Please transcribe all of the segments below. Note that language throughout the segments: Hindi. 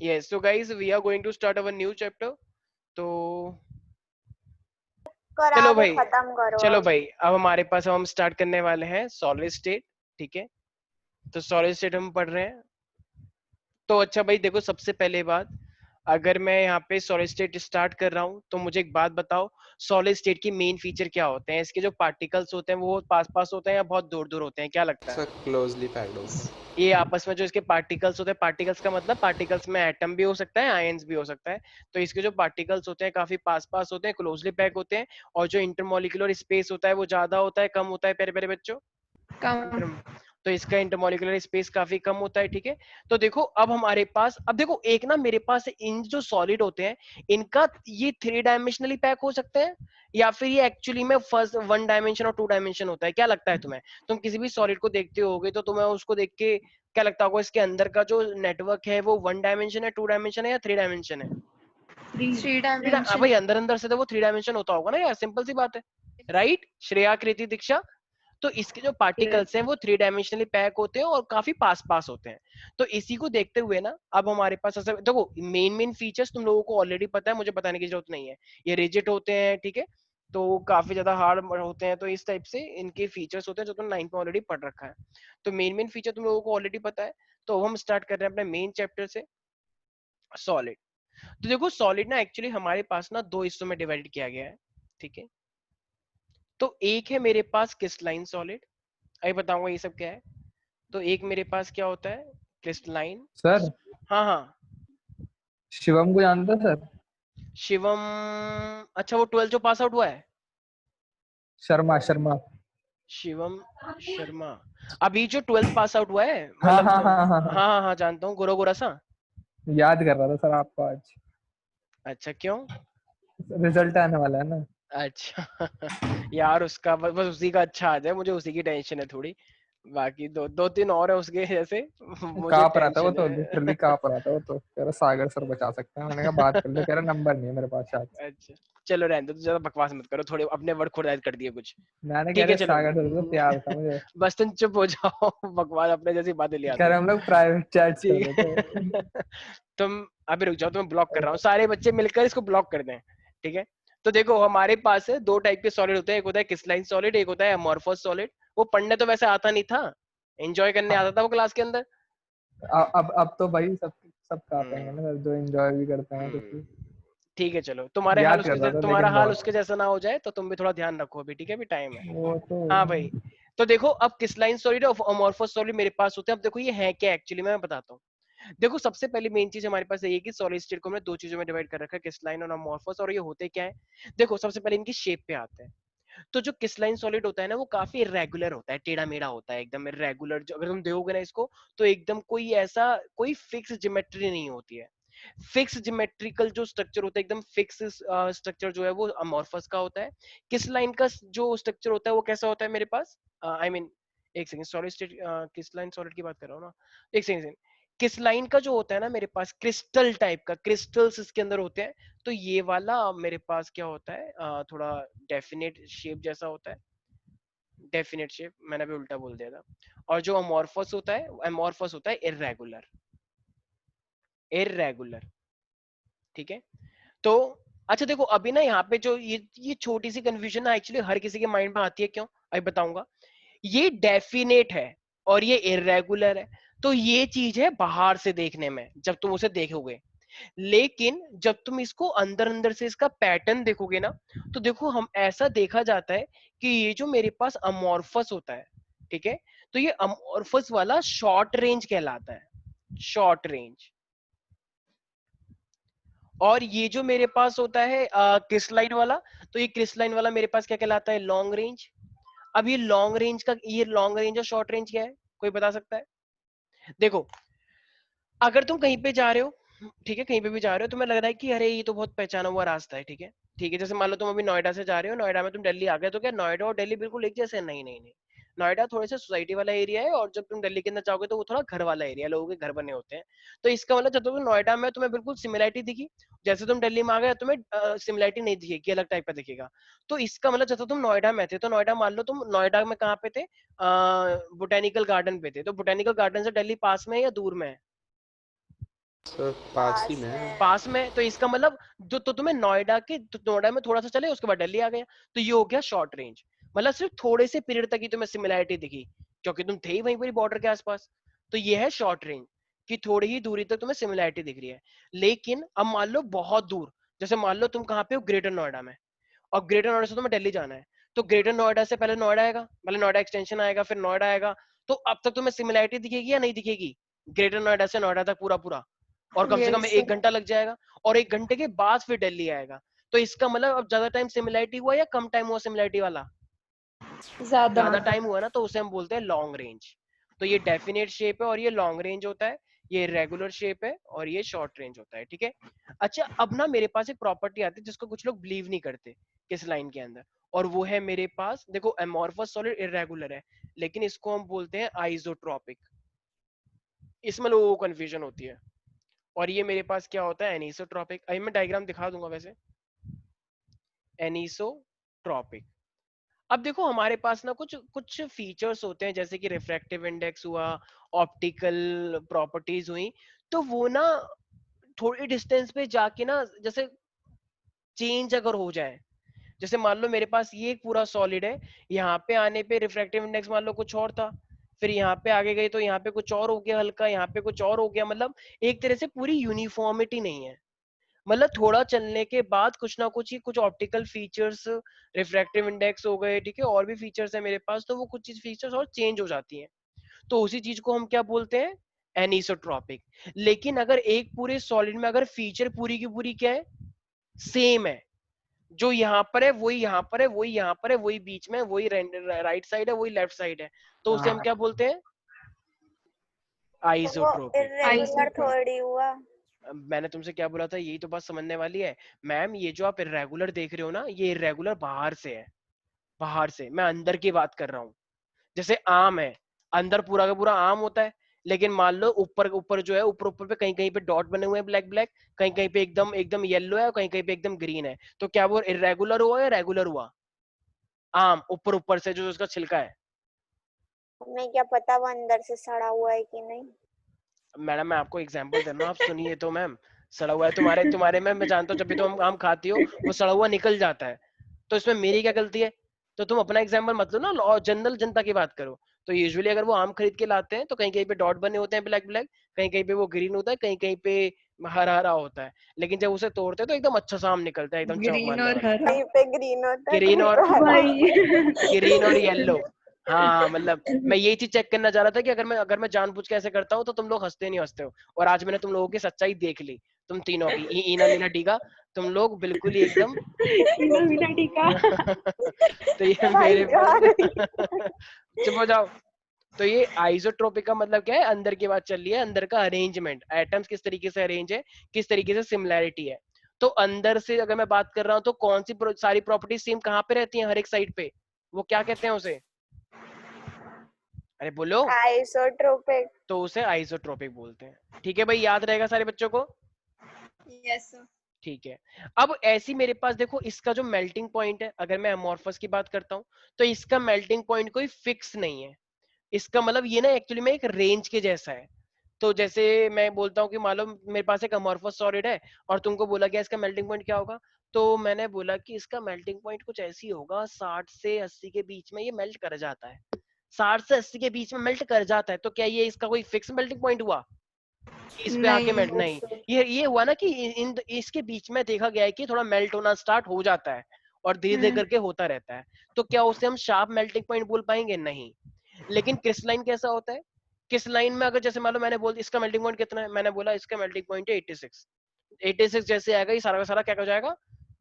Yes, so guys, we are going to start our new chapter. तो करा चलो के भाई, खत्म करो चलो अब। भाई, अब हमारे पास हम स्टार्ट करने वाले हैं सॉलिड स्टेट। ठीक है, तो सॉलिड स्टेट हम पढ़ रहे हैं। तो अच्छा भाई देखो, सबसे पहले बात, अगर मैं यहाँ पे सॉलिड स्टेट स्टार्ट कर रहा हूँ तो मुझे एक बात बताओ, सॉलिड स्टेट की मेन फीचर क्या होते हैं? इसके जो पार्टिकल्स होते हैं वो पास पास होते हैं या बहुत दूर दूर होते हैं, क्या लगता है? सर क्लोजली पैक्ड होते हैं। ये आपस में जो इसके पार्टिकल्स होते हैं, पार्टिकल्स का मतलब पार्टिकल्स में एटम भी हो सकता है, आयंस भी हो सकता है। तो इसके जो पार्टिकल्स होते हैं काफी पास पास होते हैं, क्लोजली पैक होते हैं। और जो इंटरमोलिकुलर स्पेस होता है वो ज्यादा होता है, कम होता है प्यारे प्यारे बच्चों? कम। तो इसका इंटरमोलिकुलर स्पेस काफी कम होता है। ठीक है, तो देखो अब हमारे पास, अब देखो एक ना मेरे पास इन जो सॉलिड होते हैं, इनका ये 3 डायमेंशनली पैक हो सकते हैं, या फिर ये एक्चुअली में फर्स्ट 1 डायमेंशन और 2 डायमेंशन होता है? क्या लगता है तुम्हें? तुम किसी भी सॉलिड को देखते होगे तो तुम्हें उसको देख के क्या लगता होगा, इसके अंदर का जो नेटवर्क है वो 1 डायमेंशन है, 2 डायमेंशन है, या 3 डायमेंशन है? थ्री भाई डायमेंशन। अंदर अंदर से तो वो 3 डायमेंशन होता होगा ना यार, सिंपल सी बात है। राइट श्रेया, कृति, दीक्षा? तो इसके जो पार्टिकल्स हैं वो 3 डायमेंशनली पैक होते हैं और काफी पास पास होते हैं। तो इसी को देखते हुए ना अब हमारे पास ऐसा देखो, मेन मेन फीचर्स तुम लोगों को ऑलरेडी पता है, मुझे बताने की जरूरत नहीं है। ये रिजिड होते हैं, ठीक है, तो काफी ज्यादा हार्ड होते हैं। तो इस टाइप से इनके फीचर्स होते हैं जो तुम 9th में ऑलरेडी पढ़ रखा है। तो मेन मेन फीचर तुम लोगों को ऑलरेडी पता है। तो हम स्टार्ट कर रहे हैं अपने मेन चैप्टर से, सॉलिड। तो देखो सॉलिड ना एक्चुअली हमारे पास ना दो हिस्सों में डिवाइड किया गया है। ठीक है, तो एक है मेरे पास क्रिस्टलाइन सॉलिड, अभी बताऊंगा ये सब क्या है। तो एक मेरे पास क्या होता है, क्रिस्टलाइन। सर हाँ हाँ। शिवम को जानते हैं सर? शिवम? अच्छा, वो 12th जो पास आउट हुआ है? शर्मा शर्मा। शिवम शर्मा? अभी जो 12th पास आउट हुआ है हाँ मतलब? हाँ हाँ हाँ हाँ हाँ। हाँ हाँ, जानता हूँ, गोरा गोरा सा। याद कर रहा था सर आपको आज। अच्छा, क्यों? रिजल्ट आने वाला है ना। अच्छा यार उसका बस उसी का अच्छा आ जाए, मुझे उसी की टेंशन है थोड़ी। बाकी दो दो तीन और है उसके जैसे मुझे कांप रहा था वो टेंशन तो, है लिटरली कांप रहा था वो तो, कह रहा सागर सर बचा सकते हैं। मैंने कहा बात कर ले, कह रहा नंबर नहीं है मेरे पास शायद। अच्छा, चलो रहने दो, तो ज्यादा बकवास मत करो, थोड़े अपने वर्ड खुद ऐड कर दिए कुछ। मैंने कह ठीक है रहा चलो सागर सर तो प्यार था मुझे। बस तुम चुप हो जाओ बकवास अपने जैसी बातें ले कह आते रहे हो। हम लोग प्राइवेट चैट्स कर ठीक रहे थे। है तुम अभी रुक जाओ, तुम्हें ब्लॉक कर रहा हूँ, सारे बच्चे मिलकर इसको ब्लॉक कर दें। ठीक है, तो देखो हमारे पास है दो टाइप के सॉलिड होते हैं, एक होता है क्रिस्टलाइन सॉलिड, एक होता है अमोर्फस सॉलिड। वो पढ़ने तो वैसे आता नहीं था, एंजॉय करने हाँ, आता था वो क्लास के अंदर। अब तो भाई सब सब कापेंगे हम्म, ना सर, जो एंजॉय भी करते हैं कुछ भी। हम्म, ठीक है चलो, तुम्हारे हाल याद उसके कर रहा था तुम्हारा लेकिन हाल बहुत। उसके जैसा ना हो जाए, तो तुम भी थोड़ा ध्यान रखो अभी, ठीक है, अभी टाइम है। वो तो हाँ भाई, तो देखो अब क्रिस्टलाइन सॉलिड और अमोर्फस सॉलिड मेरे पास होते हैं। अब देखो ये है क्या एक्चुअली, मैं बताता हूँ। देखो सबसे पहली मेन चीज हमारे पास ये है कि सॉलिड स्टेट को हमने दो चीजों में डिवाइड कर रखा है, क्रिस्टलाइन और अमोर्फस। और ये होते क्या है, देखो सबसे पहले इनकी शेप पे आते हैं। तो जो क्रिस्टलाइन सॉलिड होता है ना वो काफी इरेगुलर होता है, टेढ़ा मेढ़ा होता है, एकदम इरेगुलर। जो अगर तुम देखोगे ना इसको, तो एकदम कोई ऐसा कोई फिक्स ज्योमेट्री नहीं होती है। फिक्स ज्योमेट्रिकल जो स्ट्रक्चर होता है, एकदम फिक्स स्ट्रक्चर जो है वो अमोर्फस का होता है। क्रिस्टलाइन का जो स्ट्रक्चर होता है वो कैसा होता है मेरे पास, आई मीन एक second, solid state crystalline solid की बात कर रहा हूँ ना, एक सेकंड। क्रिस्टलाइन का जो होता है ना मेरे पास, क्रिस्टल टाइप का, क्रिस्टल्स इसके अंदर होते हैं। तो ये वाला मेरे पास क्या होता है, थोड़ा डेफिनेट शेप जैसा होता है। डेफिनेट शेप, मैंने अभी उल्टा बोल दिया था। और जो अमोर्फस होता है, अमोर्फस होता है इररेगुलर, इररेगुलर। ठीक है, तो अच्छा देखो अभी ना यहाँ पे जो ये छोटी सी कंफ्यूजन ना एक्चुअली हर किसी के माइंड में आती है, क्यों अभी बताऊंगा। ये डेफिनेट है और ये इररेगुलर है, तो ये चीज है बाहर से देखने में जब तुम उसे देखोगे। लेकिन जब तुम इसको अंदर अंदर से इसका पैटर्न देखोगे ना, तो देखो हम ऐसा देखा जाता है कि ये जो मेरे पास अमोर्फस होता है, ठीक है, तो ये अमोर्फस वाला शॉर्ट रेंज कहलाता है, शॉर्ट रेंज। और ये जो मेरे पास होता है क्रिस्टलाइन वाला, तो ये क्रिस्टलाइन वाला मेरे पास क्या कहलाता है, लॉन्ग रेंज। अब ये लॉन्ग रेंज का, ये लॉन्ग रेंज और शॉर्ट रेंज क्या है, कोई बता सकता है? देखो अगर तुम कहीं पे जा रहे हो, ठीक है, कहीं पे भी जा रहे हो, तुम्हें लग रहा है कि अरे ये तो बहुत पहचाना हुआ रास्ता है, ठीक है, ठीक है, जैसे मान लो तुम अभी नोएडा से जा रहे हो, नोएडा में तुम दिल्ली आ गए, तो क्या नोएडा और दिल्ली बिल्कुल एक जैसे? नहीं नहीं नहीं, नोएडा थोड़े से सोसाइटी वाला एरिया है, और जब तुम दिल्ली के अंदर जाओगे तो वो थोड़ा घर वाला एरिया, लोगों के घर बने होते हैं। तो इसका मतलब जब तुम नोएडा में तुम्हें बिल्कुल सिमिलैरिटी दिखी, जैसे तुम दिल्ली में आ गए तुम्हें सिमिलैरिटी नहीं दिखेगी, अलग टाइप का दिखेगा। तो इसका मतलब जब तुम नोएडा में थे, तो नोएडा मान लो तुम नोएडा में कहाँ पे थे, बोटेनिकल गार्डन पे थे, तो बोटेनिकल गार्डन से दिल्ली पास में है या दूर में है? सर पास ही में। पास में, तो इसका मतलब जो तो तुम्हें नोएडा के तो नोएडा में थोड़ा सा चले उसके बाद दिल्ली आ गया, तो ये हो गया शॉर्ट रेंज। मतलब सिर्फ थोड़े से पीरियड तक ही तुम्हें सिमिलैरिटी दिखी क्योंकि तुम थे ही वहीं पर बॉर्डर के आसपास। तो ये है शॉर्ट रेंज कि थोड़ी ही दूरी तक तुम्हें सिमिलैरिटी दिख रही है। लेकिन अब मान लो बहुत दूर, जैसे मान लो तुम कहाँ पे हो, ग्रेटर नोएडा में, और ग्रेटर नोएडा से तुम्हें दिल्ली जाना है, तो ग्रेटर नोएडा से पहले नोएडा आएगा, पहले नोएडा एक्सटेंशन आएगा, फिर नोएडा आएगा। तो अब तक तुम्हें सिमिलैरिटी दिखेगी या नहीं दिखेगी, ग्रेटर नोएडा से नोएडा तक पूरा पूरा, और कम से कम Yes, 1 घंटा लग जाएगा, और 1 घंटे के बाद फिर दिल्ली आएगा। तो इसका मतलब अब ज्यादा टाइम सिमिलैरिटी हुआ या कम टाइम हुआ सिमिलैरिटी वाला? ज्यादा। ज्यादा टाइम हुआ ना, तो उसे हम बोलते हैं लॉन्ग रेंज। तो ये डेफिनेट शेप है और ये लॉन्ग रेंज होता है, ये रेगुलर शेप है और ये शॉर्ट रेंज होता है, ठीक है। अच्छा, अब ना मेरे पास एक प्रॉपर्टी आती है जिसको कुछ लोग बिलीव नहीं करते किस लाइन के अंदर, और वो है मेरे पास, देखो एमॉर्फस सॉलिड इरेगुलर है, लेकिन इसको हम बोलते हैं आइसोट्रोपिक। इसमें लोगों को कंफ्यूजन होती है। और ये मेरे पास क्या होता है, एनिसोट्रोपिक। अभी मैं डायग्राम दिखा दूंगा वैसे। एनिसोट्रोपिक। अब देखो हमारे पास ना कुछ कुछ फीचर्स होते हैं, जैसे कि रिफ्रैक्टिव इंडेक्स हुआ, ऑप्टिकल प्रॉपर्टीज हुई, तो वो ना थोड़ी डिस्टेंस पे जाके ना जैसे चेंज अगर हो जाए, जैसे मान लो मेरे पास ये एक पूरा सॉलिड है, यहाँ पे आने पे रिफ्रैक्टिव इंडेक्स मान लो कुछ और था, फिर यहाँ पे आगे गई तो यहाँ पे कुछ और हो गया हल्का, यहाँ पे कुछ और हो गया, मतलब एक तरह से पूरी यूनिफॉर्मिटी नहीं है। मतलब थोड़ा चलने के बाद कुछ ना कुछ ही कुछ ऑप्टिकल फीचर्स, रिफ्रैक्टिव इंडेक्स हो गए, ठीक है, और भी फीचर्स है मेरे पास, तो वो कुछ चीज फीचर्स और चेंज हो जाती हैं। तो उसी चीज को हम क्या बोलते हैं, एनिसोट्रॉपिक। लेकिन अगर एक पूरे सॉलिड में अगर फीचर पूरी की पूरी क्या है, सेम है, जो यहाँ पर है वही यहाँ पर है, वही यहाँ पर है, वही बीच में, वही राइट साइड है, वही लेफ्ट साइड है, तो उसे हम क्या बोलते हैं, आइसोट्रोपिक। इरेगुलर थोड़ी हुआ। मैंने तुमसे क्या बोला था, यही तो बात समझने वाली है मैम। ये जो आप इरेगुलर देख रहे हो ना, ये इरेगुलर बाहर से है, बाहर से, मैं अंदर की बात कर रहा हूँ। जैसे आम है, अंदर पूरा का पूरा आम होता है, लेकिन मान लो ऊपर ऊपर जो है, ऊपर ऊपर पे कहीं कहीं पे डॉट बने हुए हैं ब्लैक ब्लैक, कहीं कहीं पे एकदम एकदम येलो है, और कहीं कहीं पे एकदम ग्रीन है, तो क्या वो इरेगुलर हुआ या रेगुलर हुआ? आम ऊपर ऊपर से जो उसका छिलका है। हमें क्या पता वो अंदर से सड़ा हुआ है कि नहीं। मैडम मैं आपको एग्जांपल दे रहा हूँ, आप सुनिए तो मैम। सड़ा हुआ है तुम्हारे तुम्हारे में, मैं जानता हूँ जब भी तुम आम खाती हो वो सड़ा हुआ निकल जाता है, तो इसमें मेरी क्या गलती है? तो तुम अपना एग्जांपल मत लो ना, और जनरल जनता की बात करो। तो यूजुअली अगर वो आम खरीद के लाते हैं तो कहीं कहीं पे डॉट बने होते हैं ब्लैक ब्लैक, कहीं कहीं पे वो ग्रीन होता है, कहीं कहीं पे हरा हरा होता है, लेकिन जब उसे तोड़ते हैं तो एकदम अच्छा सा आम निकलता है, एकदम चमक ग्रीन मारने और वाला। हरा। कहीं पे ग्रीन होता है, ग्रीन कहीं और पे हरा। भाई। ग्रीन और येलो। हाँ मतलब मैं यही चीज चेक करना चाह रहा था कि अगर मैं जानबूझ के ऐसे करता हूँ तो तुम लोग हंसते नहीं हंसते हो, और आज मैंने तुम लोगों की सच्चाई देख ली, तुम तीनों की, ईना मीना टीका, तुम लोग बिल्कुल ही एकदम इना मीना टीका। तो ये भाई मेरे यार। पास चुप हो जाओ। तो ये आइसोट्रोपिक का मतलब क्या है, अंदर की बात चल रही है, अंदर का अरेंजमेंट, एटम्स किस तरीके से अरेंज है, किस तरीके से सिमिलैरिटी है। तो अंदर से अगर मैं बात कर रहा हूँ तो कौन सी सारी प्रॉपर्टीज सेम कहाँ पे रहती हैं, हर एक साइड पे, वो क्या कहते हैं उसे, अरे बोलो। आइसोट्रोपिक। तो उसे आइसोट्रोपिक बोलते हैं, ठीक है भाई, याद रहेगा सारे बच्चों को। Yes sir. ठीक है। अब ऐसी मेरे पास देखो, इसका जो मेल्टिंग पॉइंट है, अगर मैं अमोर्फस की बात करता हूँ, तो इसका मेल्टिंग पॉइंट कोई फिक्स नहीं है। इसका मतलब ये ना एक्चुअली में एक रेंज के जैसा है। तो जैसे मैं बोलता हूँ कि मान लो मेरे पास एक अमोर्फस सॉलिड है, और तुमको बोला गया इसका मेल्टिंग पॉइंट क्या होगा, तो मैंने बोला कि इसका मेल्टिंग पॉइंट कुछ ऐसी होगा, 60 से 80 के बीच में ये मेल्ट कर जाता है, 60 से 80 के बीच में मेल्ट कर जाता है। तो क्या ये इसका कोई फिक्स मेल्टिंग पॉइंट हुआ, इस पे आके नहीं। मेल्ट नहीं? ये हुआ ना कि इसके बीच में देखा गया है कि थोड़ा मेल्ट होना स्टार्ट हो जाता है, और धीरे धीरे करके होता रहता है। तो क्या उसे हम शार्प मेल्टिंग पॉइंट बोल पाएंगे? नहीं। लेकिन क्रिस्टलाइन कैसा होता है, क्रिस्टलाइन में अगर जैसे मान लो मैंने बोल इसका मेल्टिंग पॉइंट कितना है, मैंने बोला इसका मेल्टिंग पॉइंट है 86, 86 जैसे आएगा ये सारा का सारा क्या हो जाएगा,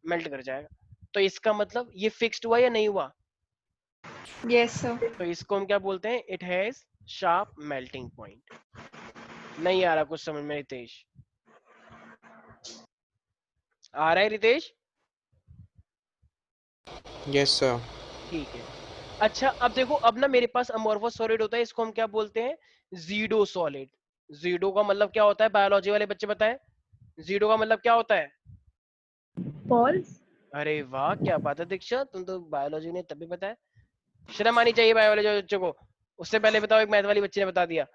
मेल्ट कर जाएगा। तो इसका मतलब ये फिक्स्ड हुआ या नहीं हुआ? Yes sir. तो इसको हम क्या बोलते हैं, it has sharp melting point. नहीं आ रहा कुछ समझ में रितेश? आ रहा है रितेश? Yes sir. ठीक है। अच्छा अब देखो, अब ना मेरे पास अमोर्फस सॉलिड होता है, इसको हम क्या बोलते हैं, जीडो सॉलिड। जीडो का मतलब क्या होता है, बायोलॉजी वाले बच्चे बताएं, जीडो का मतलब क्या होता है? फॉल्स। अरे वाह क्या बात है दीक्षा, तुम तो बायोलॉजी ने तभी बताया, शर्म आनी चाहिए बायोलॉजी बच्चों को। उससे पहले बताओ, एक मैथ वाली बच्ची ने बता दिया।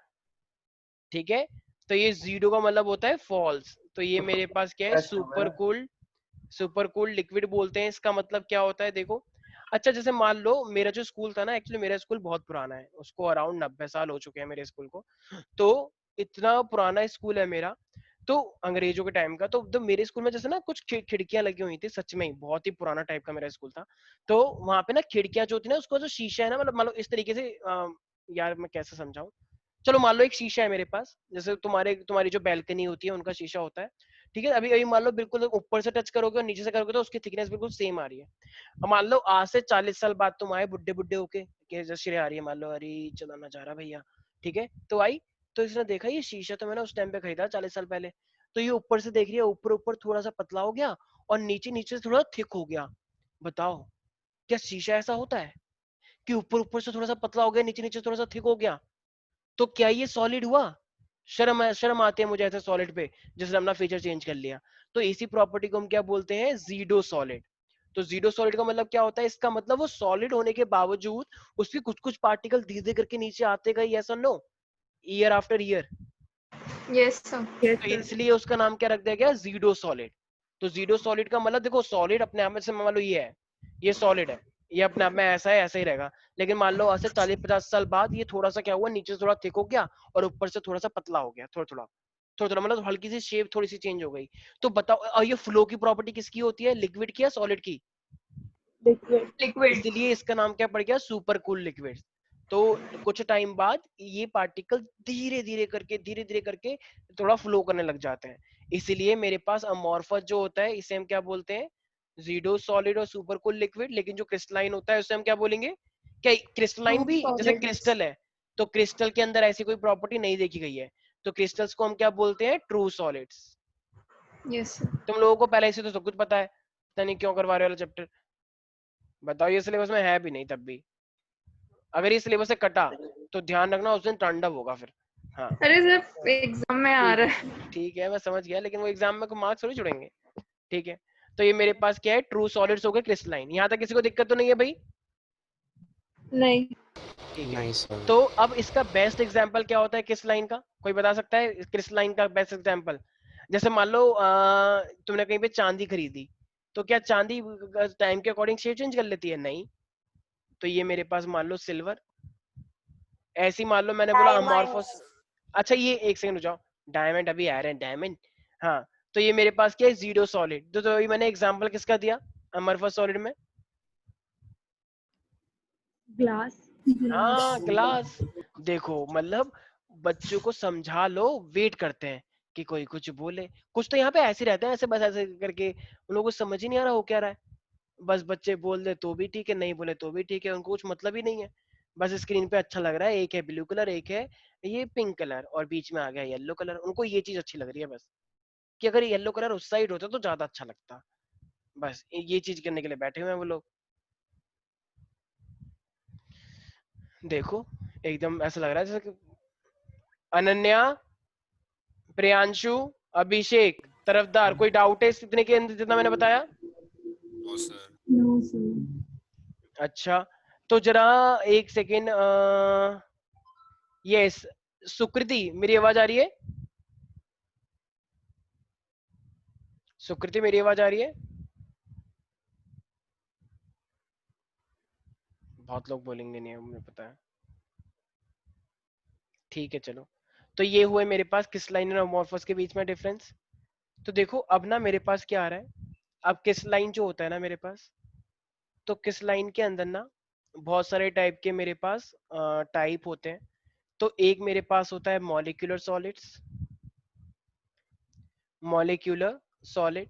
ठीक है, तो ये जीरो का मतलब होता है फॉल्स। तो ये मेरे पास क्या है, सुपर कूल लिक्विड बोलते हैं। इसका मतलब क्या होता है देखो, अच्छा जैसे मान लो मेरा जो स्कूल था ना, एक्चुअली मेरा स्कूल बहुत पुराना है, उसको अराउंड 90 साल हो चुके हैं मेरे स्कूल को। तो इतना पुराना स्कूल है मेरा, तो अंग्रेजों के टाइम का। तो मेरे स्कूल में जैसे ना कुछ खिड़कियां लगी हुई थी, सच में ही बहुत ही पुराना टाइप का मेरा स्कूल था। तो वहां पे ना खिड़कियां जो थी ना, उसका जो शीशा है ना, मतलब मान लो इस तरीके से यार मैं कैसे समझाऊं, चलो मान लो एक शीशा है मेरे पास, जैसे तुम्हारी जो बैल्कनी होती है उनका शीशा होता है, ठीक है। अभी अभी मान लो बिल्कुल ऊपर से टच करोगे और नीचे से करोगे तो उसकी थिकनेस बिल्कुल सेम आ रही है। अब मान लो आज से 40 साल बाद तुम आए बुड्ढे बुड्ढे होके, कि जैसे आ रही है मान लो, अरे चला ना जा रहा भैया, ठीक है, तो आई, तो इसने देखा ये शीशा तो मैंने उस टाइम पे खरीदा 40 साल पहले, तो ये ऊपर से देख रही है, ऊपर ऊपर थोड़ा सा पतला हो गया और नीचे नीचे से थोड़ा थिक हो गया। बताओ क्या शीशा ऐसा होता है कि ऊपर ऊपर से थोड़ा सा पतला हो गया, नीचे नीचे थोड़ा सा थिक हो गया? तो क्या ये सॉलिड हुआ? शर्म आती है मुझे ऐसे सॉलिड पे जिसने अपना फीचर चेंज कर लिया। तो इसी प्रॉपर्टी को हम क्या बोलते हैं, जीडो सॉलिड। तो जीडो सॉलिड का मतलब क्या होता है, इसका मतलब वो सॉलिड होने के बावजूद उसके कुछ कुछ पार्टिकल धीरे धीरे करके नीचे आते गए, यस और no, year after year. Yes, sir. तो इसलिए उसका नाम क्या रख दिया गया, जीडो सॉलिड। तो जीडो सॉलिड का मतलब देखो, सॉलिड अपने आप में से मान लो ये है, ये सॉलिड है, ये अपने आप में ऐसा है, ऐसा ही रहेगा। लेकिन मान लो आज से 40-50 साल बाद ये थोड़ा सा क्या हुआ, नीचे से थोड़ा थिक हो गया और ऊपर से थोड़ा सा पतला हो गया, थोड़ा थोड़ा थोड़ा थोड़ा, मतलब हल्की सी शेप थोड़ी सी चेंज हो गई। तो बताओ, और ये फ्लो की प्रॉपर्टी किसकी होती है, लिक्विड की या सॉलिड की? Liquid. Liquid. इसलिए इसका नाम क्या पड़ गया, सुपर कूल लिक्विड। तो कुछ टाइम बाद ये पार्टिकल धीरे धीरे करके थोड़ा फ्लो करने लग जाते हैं। इसीलिए मेरे पास अमॉर्फस जो होता है इसे हम क्या बोलते हैं, जीडो सॉलिड और सुपर कूल लिक्विड। लेकिन जो क्रिस्टलाइन होता है उसे हम क्या बोलेंगे, क्या क्रिस्टलाइन True भी जैसे solid. क्रिस्टल है, तो क्रिस्टल के अंदर ऐसी कोई प्रॉपर्टी नहीं देखी गई है, तो क्रिस्टल्स को हम क्या बोलते हैं, ट्रू सॉलिड्स। Yes, sir. तुम लोगों को पहले से तो सब कुछ पता है, पता नहीं क्यों करवा रहे हो चैप्टर। बताओ, ये सिलेबस में है भी नहीं तब भी। अगर ये सिलेबस से कटा तो ध्यान रखना उस दिन तांडव होगा फिर। हाँ अरे सर एग्जाम में आ ठीक रहा है, है। ठीक है मैं समझ गया, लेकिन वो एग्जाम में कोई मार्क्स थोड़ी जुड़ेंगे, ठीक है। तो ये मेरे पास क्या है, ट्रू सॉलिड्स हो गए क्रिस्टलाइन। यहाँ तक किसी को दिक्कत तो नहीं है भाई? नहीं। ठीक है। नहीं सर। तो अब इसका बेस्ट एग्जांपल क्या होता है क्रिस्टलाइन का, कोई बता सकता है क्रिस्टलाइन का बेस्ट एग्जांपल? जैसे मान लो तुमने कहीं पे चांदी खरीदी, तो क्या चांदी टाइम के अकॉर्डिंग शेप चेंज कर लेती है? नहीं। तो ये मेरे पास मान लो सिल्वर, ऐसी मान लो मैंने बोला अमॉर्फस। डायमंड्स। अच्छा ये एक सेकंड रुक जाओ, डायमंड अभी आ रहे हैं, डायमंड। हाँ, तो ये मेरे पास क्या है, जीरो सॉलिड। तो ये मैंने एग्जांपल किसका दिया अमॉर्फस सॉलिड में? ग्लास। हाँ ग्लास। देखो मतलब बच्चों को समझा लो, वेट करते हैं कि कोई कुछ बोले। कुछ तो यहाँ पे ऐसे रहते हैं, ऐसे बस ऐसे करके उन लोगों को समझ ही नहीं आ रहा हो क्या रहा है। बस बच्चे बोल दे तो भी ठीक है, नहीं बोले तो भी ठीक है, उनको कुछ मतलब ही नहीं है। बस स्क्रीन पे अच्छा लग रहा है, एक है ब्लू कलर, एक है ये पिंक कलर और बीच में आ गया येलो कलर, उनको ये चीज अच्छी लग रही है बस, कि अगर येलो कलर उस साइड होता तो ज्यादा अच्छा लगता। बस ये चीज करने के लिए बैठे हुए हैं वो लोग। देखो एकदम ऐसा लग रहा है जैसे कि अनन्या, प्रियांशु, अभिषेक, तरफदार, कोई डाउट है इतने के अंदर जितना मैंने बताया? No sir. No sir. अच्छा, तो जरा एक सेकेंड, यस, सुकृति मेरी आवाज आ रही है? सुकृति मेरी आवाज आ रही है? बहुत लोग बोलेंगे नहीं, मुझे पता है। ठीक है चलो। तो ये हुए मेरे पास क्रिस्टलाइन और अमॉर्फस के बीच में डिफरेंस। तो देखो अब ना मेरे पास क्या आ रहा है, अब क्रिस्टलाइन जो होता है ना मेरे पास, तो क्रिस्टलाइन के अंदर ना बहुत सारे टाइप के मेरे पास टाइप होते हैं। तो एक मेरे पास होता है मॉलिक्यूलर सॉलिड्स, मॉलिक्यूलर सॉलिड।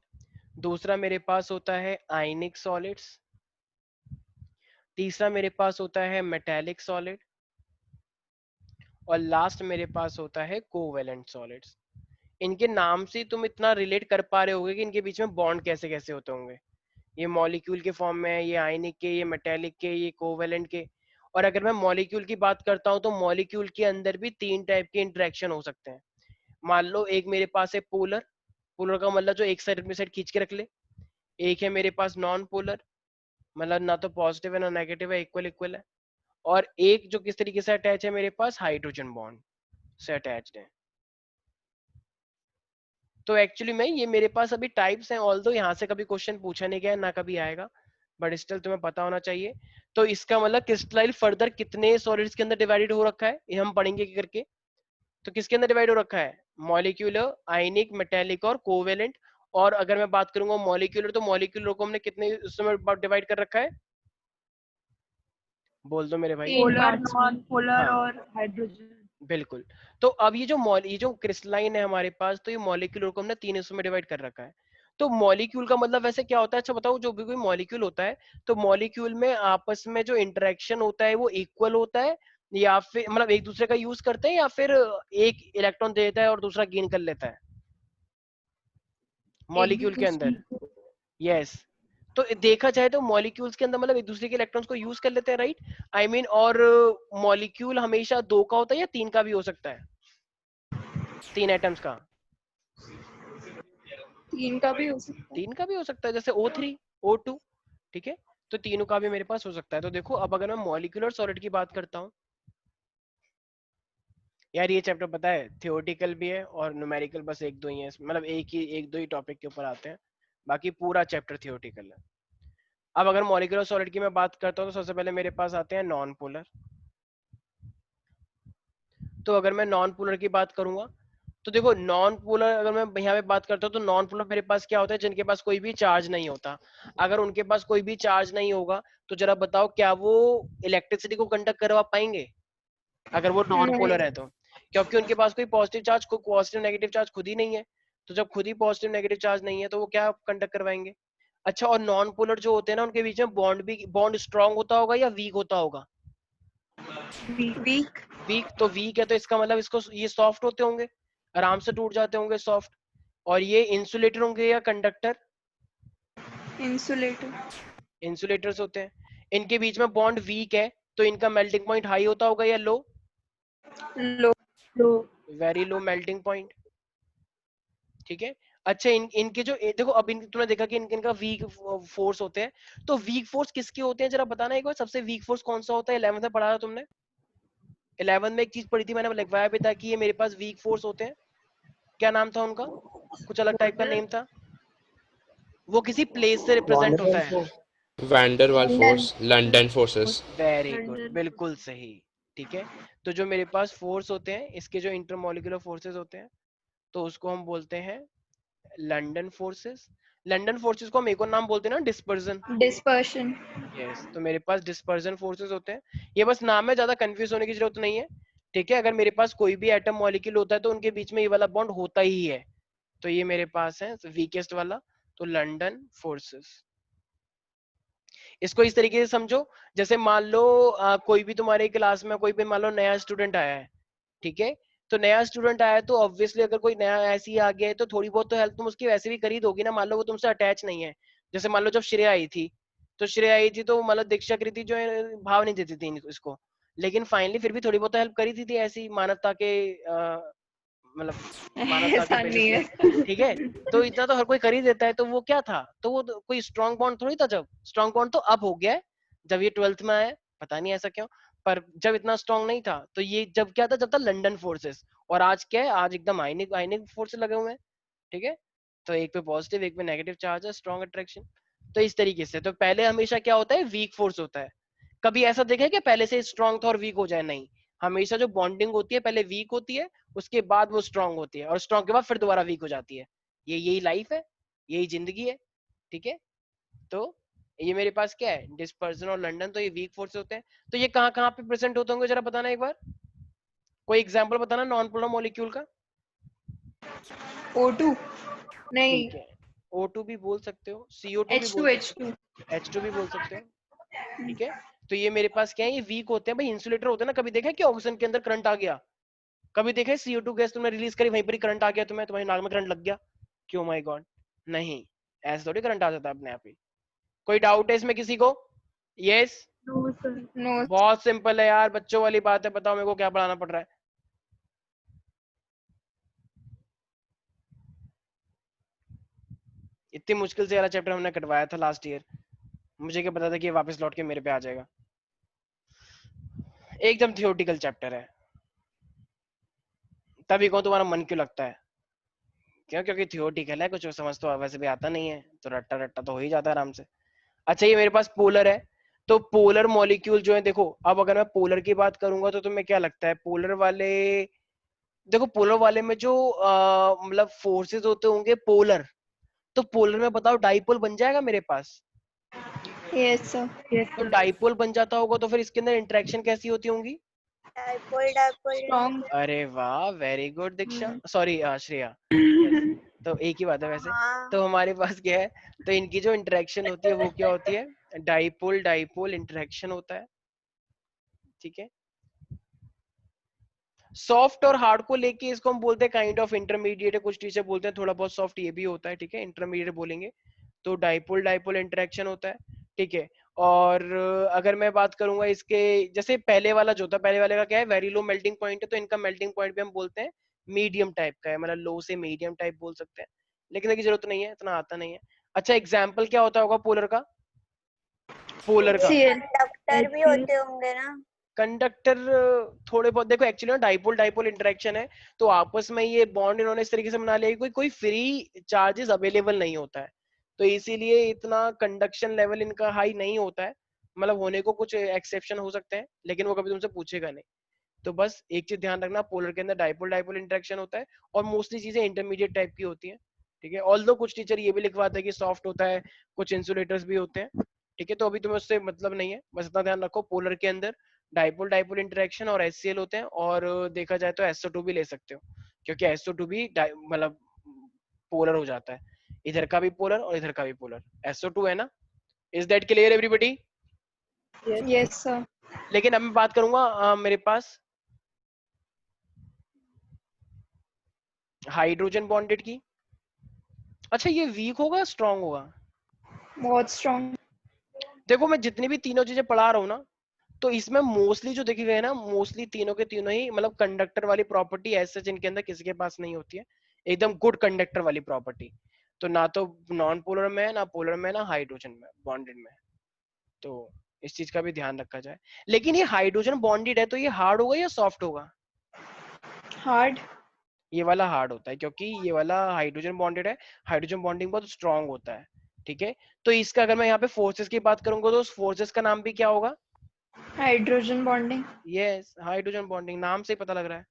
दूसरा मेरे पास होता है आयनिक सॉलिड्स। तीसरा मेरे पास होता है मेटेलिक सॉलिड। और लास्ट मेरे पास होता है कोवेलेंट सॉलिड्स। इनके नाम से तुम इतना रिलेट कर पा रहे होगे कि इनके बीच में बॉन्ड कैसे कैसे होते होंगे। ये मॉलिक्यूल के फॉर्म में है, ये आयनिक के, ये मेटेलिक के, ये कोवेलेंट के। और अगर मैं मॉलिक्यूल की बात करता हूँ तो मॉलिक्यूल के अंदर भी 3 टाइप के इंटरेक्शन हो सकते हैं। मान लो एक मेरे पास है पोलर, पोलर का मतलब जो एक साइड अपनी साइड खींच के रख ले। एक है मेरे पास नॉन पोलर, मतलब ना तो पॉजिटिव है ना नेगेटिव है, इक्वल इक्वल है। और एक जो किस तरीके से अटैच है मेरे पास, हाइड्रोजन बॉन्ड से अटैच्ड है। तो एक्चुअली में ये मेरे पास अभी टाइप्स हैं, ऑल्दो यहाँ से कभी क्वेश्चन पूछा नहीं गया, ना कभी आएगा, बट स्टिल तुम्हें पता होना चाहिए। तो इसका मतलब क्रिस्टलाइन फर्दर कितने सॉलिड्स के अंदर डिवाइडेड हो रखा है, ये हम पढ़ेंगे करके। तो किसके अंदर डिवाइड हो रखा है? मॉलिक्यूलर, आयनिक, मेटेलिक और कोवेलेंट। और अगर मैं बात करूंगा मॉलिक्यूलर, तो मॉलिक्यूलर को हमने कितने उसमें डिवाइड कर रखा है? बोल दो मेरे भाई। पोलर, नॉन पोलर हाँ। और हाइड्रोजन। बिल्कुल। तो अब ये जो क्रिस्टलाइन है हमारे पास, तो ये मॉलिक्यूलर को हमने 3 हिस्सों में डिवाइड कर रखा है। तो मॉलिक्यूल का मतलब वैसे क्या होता है? अच्छा बताओ, जो भी कोई मॉलिक्यूल होता है, तो मॉलिक्यूल में आपस में जो इंटरेक्शन होता है वो इक्वल होता है, या फिर मतलब एक दूसरे का यूज करते हैं, या फिर एक इलेक्ट्रॉन दे देता है और दूसरा गेन कर लेता है मॉलिक्यूल के अंदर? यस। तो देखा जाए तो मॉलिक्यूल्स के अंदर मतलब एक दूसरे के इलेक्ट्रॉन्स को यूज कर लेते हैं, राइट? आई मीन, और मॉलिक्यूल हमेशा 2 का होता है या 3 का भी हो सकता है? 3 एटम्स का? 3 का भी हो सकता है। 3 का भी हो सकता है, जैसे O3, O2, ठीक है? तो तीनों का भी मेरे पास हो सकता है। तो देखो, अब अगर मैं मॉलिक्यूलर सॉलिड की बात करता हूँ, यार ये चैप्टर पता है थियोरेटिकल भी है और न्यूमेरिकल बस एक दो ही है, मतलब एक दो ही टॉपिक के ऊपर आते हैं, बाकी पूरा चैप्टर थियोरेटिकल है। अब अगर मॉलिक्यूलर सॉलिड की मैं बात करता हूँ, तो सबसे पहले मेरे पास आते हैं नॉन पोलर। तो अगर मैं नॉन पोलर की बात करूंगा, तो देखो नॉन पोलर अगर मैं यहाँ पे बात करता हूँ, तो नॉन पोलर मेरे पास क्या होता है? जिनके पास कोई भी चार्ज नहीं होता। अगर उनके पास कोई भी चार्ज नहीं होगा, तो जरा बताओ क्या वो इलेक्ट्रिसिटी को कंडक्ट करवा पाएंगे अगर वो नॉन पोलर है तो? क्योंकि उनके पास कोई पॉजिटिव नेगेटिव चार्ज खुद ही नहीं है। तो जब खुद ही पॉजिटिव नेगेटिव चार्ज नहीं है, तो वो क्या कंडक्ट करवाएंगे? अच्छा, और नॉन पोलर जो होते हैं ना, उनके बीच में बॉन्ड स्ट्रांग होता होगा या वीक होता होगा? वीक। वीक। तो वीक है, तो इसका मतलब इसको ये सॉफ्ट होते होंगे, आराम से टूट जाते होंगे, सॉफ्ट। और ये इंसुलेटर होंगे या कंडक्टर? इंसुलेटर। इंसुलेटर्स होते हैं। इनके बीच में बॉन्ड वीक है, तो इनका मेल्टिंग पॉइंट हाई होता होगा या लो? लो। लो। वेरी लो मेल्टिंग पॉइंट, ठीक है। अच्छा, इनके जो देखो, अब तुमने देखा कि इनका वीक फोर्स होते हैं, तो वीक फोर्स किसके होते हैं जरा बताना एक बार। सबसे वीक फोर्स कौन सा होता है? 11th में पढ़ा था तुमने? 11th में एक चीज पढ़ी थी, मैंने लिखवाया भी था कि ये मेरे पास वीक फोर्स होते हैं। क्या नाम था उनका? कुछ अलग टाइप का नेम था, वो किसी प्लेस से रिप्रेजेंट होता है। Van der Waals force, London forces. Very good, बिल्कुल सही, ठीक है। तो जो मेरे पास फोर्स होते हैं, इसके जो इंटरमॉलिक्यूलर फोर्सेस होते हैं, तो उसको हम बोलते हैं लंदन फोर्सेस। लंदन फोर्सेस को हम एक और नाम बोलते हैं ना, डिस्पर्जन। डिस्पर्शन। यस, तो मेरे पास डिस्पर्जन फोर्सेस होते हैं। ये बस नाम है, ज्यादा कंफ्यूज होने की जरूरत नहीं है, ठीक है। अगर मेरे पास कोई भी एटम मॉलिक्यूल होता है, तो उनके बीच में ये वाला बॉन्ड होता ही है। तो ये मेरे पास है वीकेस्ट वाला, तो लंदन फोर्सेस। इसको इस तरीके से समझो, जैसे मान लो कोई भी तुम्हारे क्लास में कोई भी मान लो नया स्टूडेंट आया है, ठीक है। तो नया स्टूडेंट आया है, तो ऑब्वियसली अगर कोई नया ऐसे ही आ गया है, तो थोड़ी बहुत तो हेल्प तुम उसकी वैसे भी कर ही दोगी ना। मान लो वो तुमसे अटैच नहीं है, जैसे मान लो जब श्रेया आई थी, तो श्रेया आई थी तो मतलब दीक्षा कृति जो है भाव नहीं देती थी इसको, लेकिन फाइनली फिर भी थोड़ी बहुत हेल्प करी थी ऐसी मानवता के मतलब मानवता के ऐसा बेसिस नहीं पे, है। ठीक है। तो इतना तो हर कोई कर ही देता है, तो वो क्या था? तो वो तो कोई स्ट्रॉन्ग बॉन्ड थोड़ी था। जब स्ट्रॉन्ग बॉन्ड तो अब हो गया है, जब ये 12th में आया, पता नहीं ऐसा क्यों, पर जब इतना स्ट्रॉन्ग नहीं था। तो ये जब क्या था? जब था लंदन फोर्सेस। और आज क्या है? आज एकदम आयनिक आयनिक फोर्सेस लगे हुए हैं, ठीक है। तो एक पे पॉजिटिव, एक पे नेगेटिव चार्ज है, स्ट्रॉन्ग अट्रैक्शन। तो इस तरीके से, तो पहले हमेशा क्या होता है? वीक फोर्स होता है। कभी ऐसा देखा है कि पहले से स्ट्रॉन्ग था और वीक हो जाए? नहीं, हमेशा जो बॉन्डिंग होती है पहले वीक होती है, उसके बाद वो स्ट्रॉन्ग होती है, और स्ट्रॉन्ग के बाद फिर दोबारा वीक हो जाती है। यही लाइफ है, यही जिंदगी है, ठीक है। तो ये मेरे पास क्या है? डिस्पर्जन और लंदन, तो ये वीक फोर्स होते हैं। तो ये कहाँ कहाँ पे प्रेजेंट होते होंगे जरा बताना एक बार, कोई एग्जांपल बताना नॉन पोलर मॉलिक्यूल का। O2 नहीं, ठीक है, O2 भी बोल सकते हो, CO2 भी बोल सकते H2। हो, H2 भी बोल सकते हो, ठीक है। तो ये मेरे पास क्या है? ये वीक होते हैं भाई, इंसुलेटर होते हैं ना। कभी देखा है कि ऑक्सीजन के अंदर करंट आ गया? कभी देखा है CO2 गैस तुमने रिलीज करी, वहीं पर ही करंट आ गया, तुम्हारी नाक में करंट लग गया? क्यों माय गॉड, नहीं, ऐसे थोड़ी करंट आ जाता है अपने आप ही। कोई डाउट है इसमें किसी को? यस। No sir. नो। बहुत सिंपल है यार, बच्चों वाली बात है। बताओ मेरे को क्या पढ़ाना पड़ रहा है? इतनी मुश्किल से वाला चैप्टर हमने कटवाया था लास्ट ईयर, मुझे क्या पता था कि ये वापस लौट के मेरे पे आ जाएगा। एकदम थियोरेटिकल चैप्टर है, तभी कहूं तुम्हारा मन क्यों लगता है क्यों? क्योंकि थियोरेटिकल है, कुछ समझ तो वैसे भी आता नहीं है, तो रट्टा रट्टा तो हो ही जाता है आराम से। अच्छा ये मेरे पास पोलर है, तो पोलर मॉलिक्यूल जो है, देखो अब अगर मैं पोलर की बात करूंगा तो तुम्हें क्या लगता है पोलर वाले, देखो पोलर वाले में जो मतलब फोर्सेस होते होंगे पोलर, तो पोलर में बताओ डाइपोल बन जाएगा मेरे पास। Yes, sir. तो डाइपोल बन जाता होगा तो फिर इसके अंदर इंटरेक्शन कैसी होती होंगी? Dipole dipole Strong. अरे वाह, वेरी गुड दीक्षा, हम्म। सॉरी श्रेया। यस, तो एक ही बात है वैसे। हाँ तो हमारे पास क्या है, तो इनकी जो इंटरेक्शन होती है वो क्या होती है, डाइपोल डाइपोल इंटरेक्शन होता है, ठीक है। सॉफ्ट और हार्ड को लेके इसको हम बोलते हैं काइंड ऑफ इंटरमीडिएट है, कुछ टीचर बोलते हैं थोड़ा बहुत सॉफ्ट ये भी होता है, ठीक है, इंटरमीडिएट बोलेंगे। तो डाइपोल डाइपोल इंटरेक्शन होता है, ठीक है। और अगर मैं बात करूंगा इसके, जैसे पहले वाला जो था, पहले वाले का क्या है, वेरी लो मेल्टिंग पॉइंट है, तो इनका मेल्टिंग पॉइंट भी हम बोलते हैं मीडियम टाइप का है, मतलब लो से मीडियम टाइप बोल सकते हैं, लेकिन इसकी जरूरत नहीं है, इतना आता नहीं है। अच्छा एग्जाम्पल क्या होता होगा पोलर का, पोलर का Cl. कंडक्टर भी होते होंगे ना। कंडक्टर थोड़े बहुत, देखो एक्चुअली ना डाइपोल डाइपोल इंटरेक्शन है, तो आपस में ये बॉन्ड इन्होंने इस तरीके से बना लिया कि कोई कोई फ्री चार्जेस अवेलेबल नहीं होता है, तो इसीलिए इतना कंडक्शन लेवल इनका हाई नहीं होता है, मतलब होने को कुछ एक्सेप्शन हो सकते हैं, लेकिन वो कभी तुमसे पूछेगा नहीं। तो बस एक चीज ध्यान रखना, पोलर के अंदर डाइपोल डाइपोल इंटरेक्शन होता है, और मोस्टली चीजें इंटरमीडिएट टाइप की होती हैं, ठीक है। ऑल्दो कुछ टीचर ये भी लिखवाते हैं कि सॉफ्ट होता है, कुछ इंसुलेटर्स भी होते हैं, ठीक है। तो अभी तुम्हें उससे मतलब नहीं है, बस इतना ध्यान रखो पोलर के अंदर डाइपोल डाइपोल इंटरेक्शन और HCl होते हैं, और देखा जाए तो SO2 भी ले सकते हो, क्योंकि SO2 भी मतलब पोलर हो जाता है, इधर का भी पोलर और इधर का भी पोलर, SO2 है ना। Is that clear everybody? Yes, sir. लेकिन अब मैं बात करूंगा मेरे पास हाइड्रोजन बॉन्डेड की। अच्छा ये वीक होगा स्ट्रांग होगा? बहुत strong. देखो मैं जितनी भी तीनों चीजें पढ़ा रहा हूँ ना, तो इसमें मोस्टली जो देखे गए ना, मोस्टली तीनों के तीनों ही मतलब कंडक्टर वाली प्रॉपर्टी ऐसे जिनके अंदर किसी के पास नहीं होती है, एकदम गुड कंडक्टर वाली प्रॉपर्टी। तो ना तो नॉन पोलर में है, ना पोलर में, ना हाइड्रोजन में बॉन्डेड में, तो इस चीज का भी ध्यान रखा जाए। लेकिन ये हाइड्रोजन बॉन्डेड है तो ये हार्ड होगा या सॉफ्ट होगा? Hard. ये वाला हार्ड होता है, क्योंकि ये वाला हाइड्रोजन बॉन्डेड है, हाइड्रोजन बॉन्डिंग बहुत स्ट्रांग होता है, ठीक है। तो इसका अगर मैं यहाँ पे फोर्सेस की बात करूंगा तो उस फोर्सेस का नाम भी क्या होगा? Hydrogen bonding. Yes, hydrogen bonding, नाम से ही पता लग रहा है।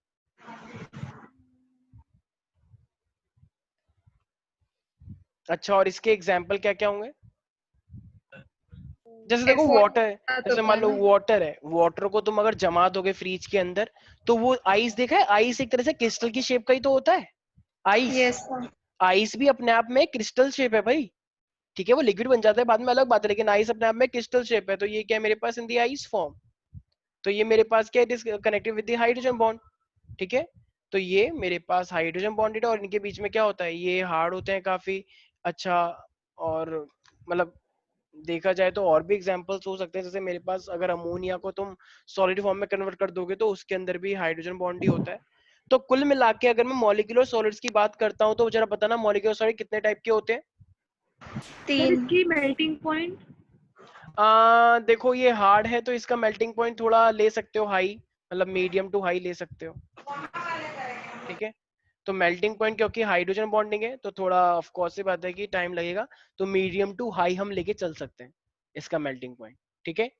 अच्छा और इसके एग्जाम्पल क्या क्या होंगे? जैसे देखो F1 वाटर है, जैसे मान लो वाटर है, वाटर को तुम अगर जमा दोगे फ्रिज के अंदर, तो वो आइस, देखा है आइस एक तरह से क्रिस्टल की शेप का ही तो होता है आइस। Yes, sir. आइस भी अपने आप में क्रिस्टल शेप है भाई, ठीक है, वो लिक्विड बन जाता है बाद में अलग बात है, लेकिन आइस अपने आप में क्रिस्टल शेप है, तो ये क्या है मेरे पास इन दी आइस फॉर्म, तो ये मेरे पास क्या है, connected with the hydrogen bond, ठीक है। तो ये मेरे पास हाइड्रोजन बॉन्डेड है, और इनके बीच में क्या होता है, ये हार्ड होते हैं काफी। अच्छा और मतलब देखा जाए तो और भी एग्जांपल्स हो सकते हैं, जैसे मेरे पास अगर अमोनिया को तुम सॉलिड फॉर्म में कन्वर्ट कर दोगे तो उसके अंदर भी हाइड्रोजन बॉन्ड ही होता है। तो कुल मिला के अगर मैं मॉलिक्यूलर सॉलिड्स की बात करता हूँ तो जरा बताना मॉलिक्यूलर सॉलिड कितने टाइप के होते हैं? 3. इसकी मेल्टिंग पॉइंट देखो ये हार्ड है तो इसका मेल्टिंग पॉइंट थोड़ा ले सकते हो हाई, मतलब मीडियम टू हाई ले सकते हो, ठीक है। तो मेल्टिंग पॉइंट क्योंकि हाइड्रोजन बॉन्डिंग है तो थोड़ा ऑफ कोर्स सी बात है कि टाइम लगेगा, तो मीडियम टू हाई हम लेके चल सकते हैं इसका मेल्टिंग पॉइंट, ठीक है।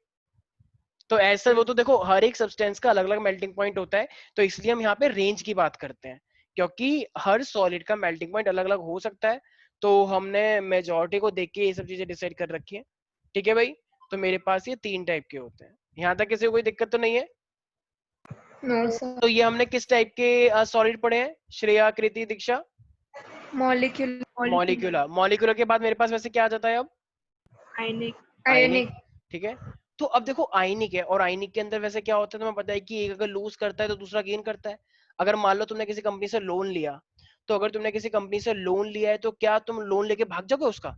तो ऐसा वो तो देखो हर एक सब्सटेंस का अलग अलग मेल्टिंग पॉइंट होता है, तो इसलिए हम यहाँ पे रेंज की बात करते हैं, क्योंकि हर सॉलिड का मेल्टिंग पॉइंट अलग अलग हो सकता है, तो हमने मेजॉरिटी को देख के ये सब चीजें डिसाइड कर रखी है, ठीक है भाई। तो मेरे पास ये 3 टाइप के होते हैं, यहाँ तक किसी को कोई दिक्कत तो नहीं है? No, sir. तो ये हमने किस टाइप के सॉलिड पढ़े हैं श्रेया, कृति, दीक्षा? Molecular. मॉलिक्यूलर। मॉलिक्यूलर के बाद मेरे पास वैसे क्या आ जाता है अब? आयनिक Ionic. ठीक है। तो अब देखो आयनिक है, और आयनिक के अंदर वैसे क्या होता है तुम्हें पता है कि एक अगर लूज करता है तो दूसरा गेन करता है। अगर मान लो तुमने किसी कंपनी से लोन लिया, तो अगर तुमने किसी कंपनी से लोन लिया है तो क्या तुम लोन लेके भाग जाओगे उसका,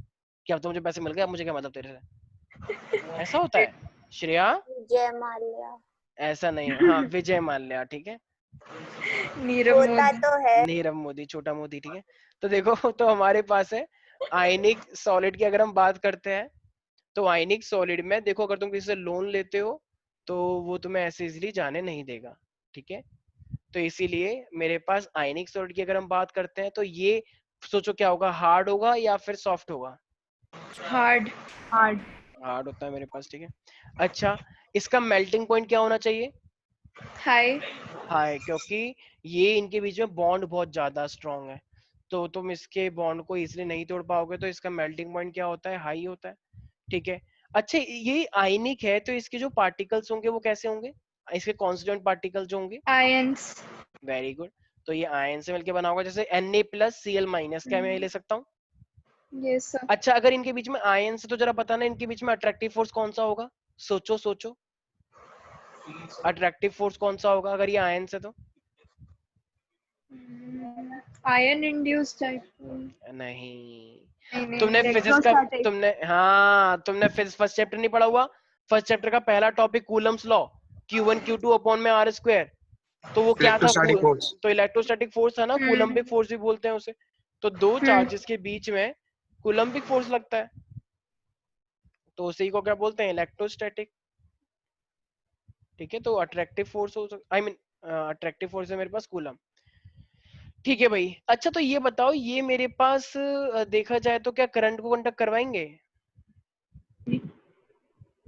क्या तो मुझे पैसे मिल गए अब मुझे क्या मतलब तेरे से, ऐसा होता है श्रेया? जय माल्या ऐसा नहीं है, हाँ विजय माल्या, ठीक है, Nirav होता Modi. तो है। नीरव मोदी, छोटा मोदी, ठीक है। तो देखो तो हमारे पास है आयनिक सॉलिड की अगर हम बात करते हैं, तो आयनिक सॉलिड में देखो अगर तुम किसी से लोन लेते हो तो वो तुम्हें ऐसे इजीली जाने नहीं देगा, ठीक है। तो इसीलिए मेरे पास आयनिक सॉलिड की अगर हम बात करते हैं तो ये सोचो क्या होगा, हार्ड होगा या फिर सॉफ्ट होगा? हार्ड। हार्ड। हार्ड होता है मेरे पास, ठीक है। अच्छा, इसका मेल्टिंग पॉइंट क्या होना चाहिए? हाई। हाई, क्योंकि ये इनके बीच में बॉन्ड बहुत ज्यादा स्ट्रांग है, तो तुम इसके बॉन्ड को इजीली नहीं तोड़ पाओगे, तो इसका मेल्टिंग पॉइंट क्या होता है? हाई होता है, ठीक है। अच्छा, ये आयनिक है तो इसके जो पार्टिकल्स होंगे वो कैसे होंगे? इसके कॉन्स्टिट्यूएंट पार्टिकल्स जो होंगे? आयंस। Very good. तो ये आयन से मिलके बना होगा, जैसे Na+Cl-, क्या मैं ये ले सकता हूँ? Yes sir. अच्छा, अगर इनके बीच में आयन से, तो जरा बताना इनके बीच में अट्रैक्टिव फोर्स कौन सा होगा? सोचो सोचो, अट्रैक्टिव फोर्स कौन सा होगा अगर ये आयन से? तो आयन इंड्यूस्ड टाइप। नहीं, तुमने फिजिक्स का, इलेक्ट्रोस्टैटिक। तुमने फर्स्ट चैप्टर नहीं पढ़ा हुआ? फर्स्ट चैप्टर का पहला topic Coulomb's law, Q1 Q2 upon में R², तो वो क्या था? Electrostatic force. तो इलेक्ट्रोस्टैटिक फोर्स था ना, कूलम्बिक फोर्स भी बोलते हैं उसे। तो दो चार्जेस के बीच में कूलम्बिक फोर्स लगता है, तो उसी को क्या बोलते हैं? इलेक्ट्रोस्टैटिक, ठीक है। तो अट्रैक्टिव फोर्स हो सकता, अट्रैक्टिव फोर्स है मेरे पास कूलम, ठीक है भाई। अच्छा, तो ये बताओ, ये मेरे पास देखा जाए तो क्या करंट को कंडक्ट करवाएंगे?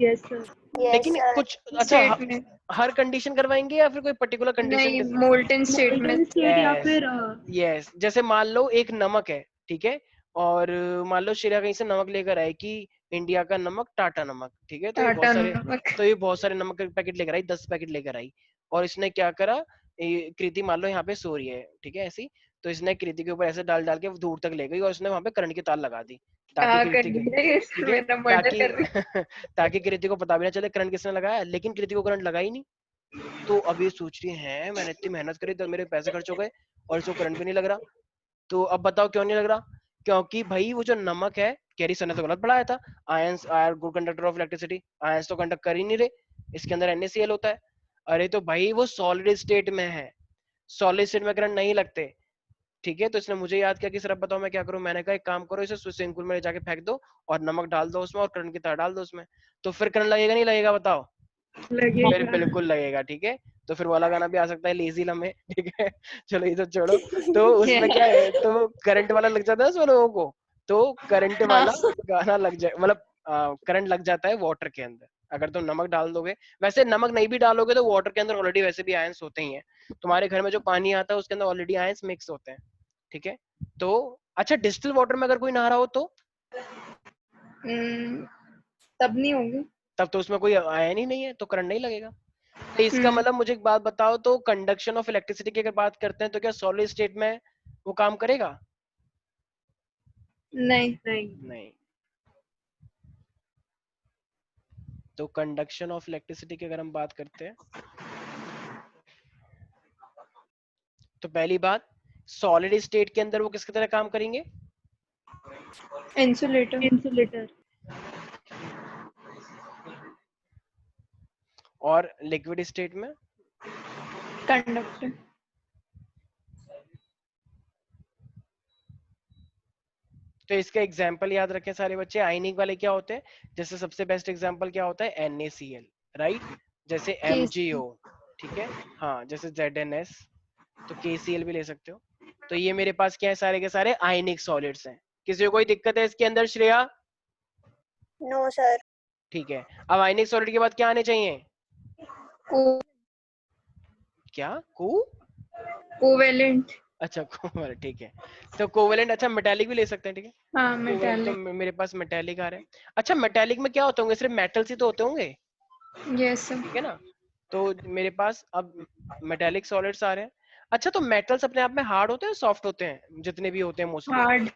Yes sir. यस लेकिन सर। कुछ, अच्छा, स्टेट में हर कंडीशन करवाएंगे या फिर कोई पर्टिकुलर कंडीशन नहीं, के? मोल्टन स्टेट में। मोल्टन स्टेट या फिर यस, जैसे मान लो एक नमक है, ठीक है, और मान लो श्रेया कहीं से नमक लेकर आए कि इंडिया का नमक टाटा नमक, ठीक है, टाटा नमक। तो ये बहुत सारे नमक के पैकेट लेकर आई, 10 पैकेट लेकर आई, और इसने क्या करा, कृति मान लो यहाँ पे सो रही है, ठीक है, ऐसी, तो इसने कृति के ऊपर ऐसे डाल डाल के दूर तक ले गई और उसने वहां पे करंट की तार लगा दी, ताकि क्या कर कृति के, रही ठीक है? है, मेरा मर्डर ताकि कर रही ताकि कृति को पता भी ना चले करंट किसने लगाया, लेकिन कृति को करंट लगा ही नहीं। तो अब ये सोच रही है, मैंने इतनी मेहनत करी तो मेरे पैसे खर्च हो गए और इसको करंट भी नहीं लग रहा। तो अब बताओ क्यों नहीं लग रहा? क्योंकि भाई वो जो नमक है, कैरी सर ने तो गलत पढ़ाया था, ions are good conductor of electricity, ions तो कंडक्ट कर ही नहीं रहे, इसके अंदर NaCl होता है। अरे तो भाई वो सॉलिड स्टेट में है, सॉलिड स्टेट में करंट नहीं लगते, ठीक है। तो इसने मुझे याद किया कि सर अब बताओ मैं क्या करूं, मैंने कहा एक काम करो, इसे स्विमिंग पूल में ले जाके फेंक दो और नमक डाल दो उसमें और करंट की तार डाल दो उसमें, तो फिर करंट लगेगा नहीं लगेगा? बताओ। फिर लगेगा। बिल्कुल लगेगा, ठीक है। तो फिर वाला गाना भी आ सकता है, लेजी लम्हे, ठीक है। चलो ये तो छोड़ो, तो उसमें क्या है, तो करंट वाला लग जाता है उसमें लोगों को, तो करंट वाला गाना लग जाए, मतलब करंट लग जाता है वाटर के अंदर अगर तुम नमक डाल दोगे। वैसे नमक नहीं भी डालोगे तो वाटर के अंदर ऑलरेडी वैसे भी आयंस होते ही हैं, तुम्हारे घर में जो पानी आता है उसके अंदर ऑलरेडी आयंस मिक्स होते हैं, ठीक है। तो अच्छा, डिस्टिल वाटर में अगर कोई नहा रहा हो तो तब नहीं होगी। तब तो उसमें कोई आयन ही नहीं है, तो करंट नहीं लगेगा। तो इसका मतलब मुझे एक बात बताओ, तो कंडक्शन ऑफ इलेक्ट्रिसिटी की अगर बात करते हैं तो क्या सॉलिड स्टेट में वो काम करेगा? नहीं। नहीं। तो कंडक्शन ऑफ इलेक्ट्रिसिटी की अगर हम बात करते हैं तो पहली बात, सॉलिड स्टेट के अंदर वो किसकी तरह काम करेंगे? इंसुलेटर। इंसुलेटर। और लिक्विड स्टेट में? कंडक्टर। तो इसका एग्जाम्पल याद रखें सारे बच्चे, आयनिक वाले क्या होते हैं, जैसे सबसे बेस्ट एग्जाम्पल क्या होता है? NaCl, राइट, जैसे MgO, ठीक है, हाँ, जैसे ZnS, तो KCl भी ले सकते हो। तो ये मेरे पास क्या है, सारे के सारे आयनिक सॉलिड्स हैं। किसी को कोई दिक्कत है इसके अंदर श्रेया? No sir. ठीक है। अब आयनिक सॉलिड के बाद क्या आने चाहिए? क्या? कोवेलेंट। अच्छा, कोवेलेंट, ठीक है। तो कोवेलेंट, अच्छा मेटालिक भी ले सकते हैं, ठीक है। हाँ, कोवेलेंट तो मेटालिक। मेरे पास मेटालिक आ रहे हैं। अच्छा, मेटालिक में क्या होते होंगे? सिर्फ मेटल्स ही तो होते होंगे, यस सर। ठीक है ना। तो मेरे पास अब मेटालिक सॉलिड्स आ रहे हैं। अच्छा, तो मेटल्स अपने आप में हार्ड होते हैं, सॉफ्ट होते हैं? जितने भी होते हैं मोस्टली हार्ड।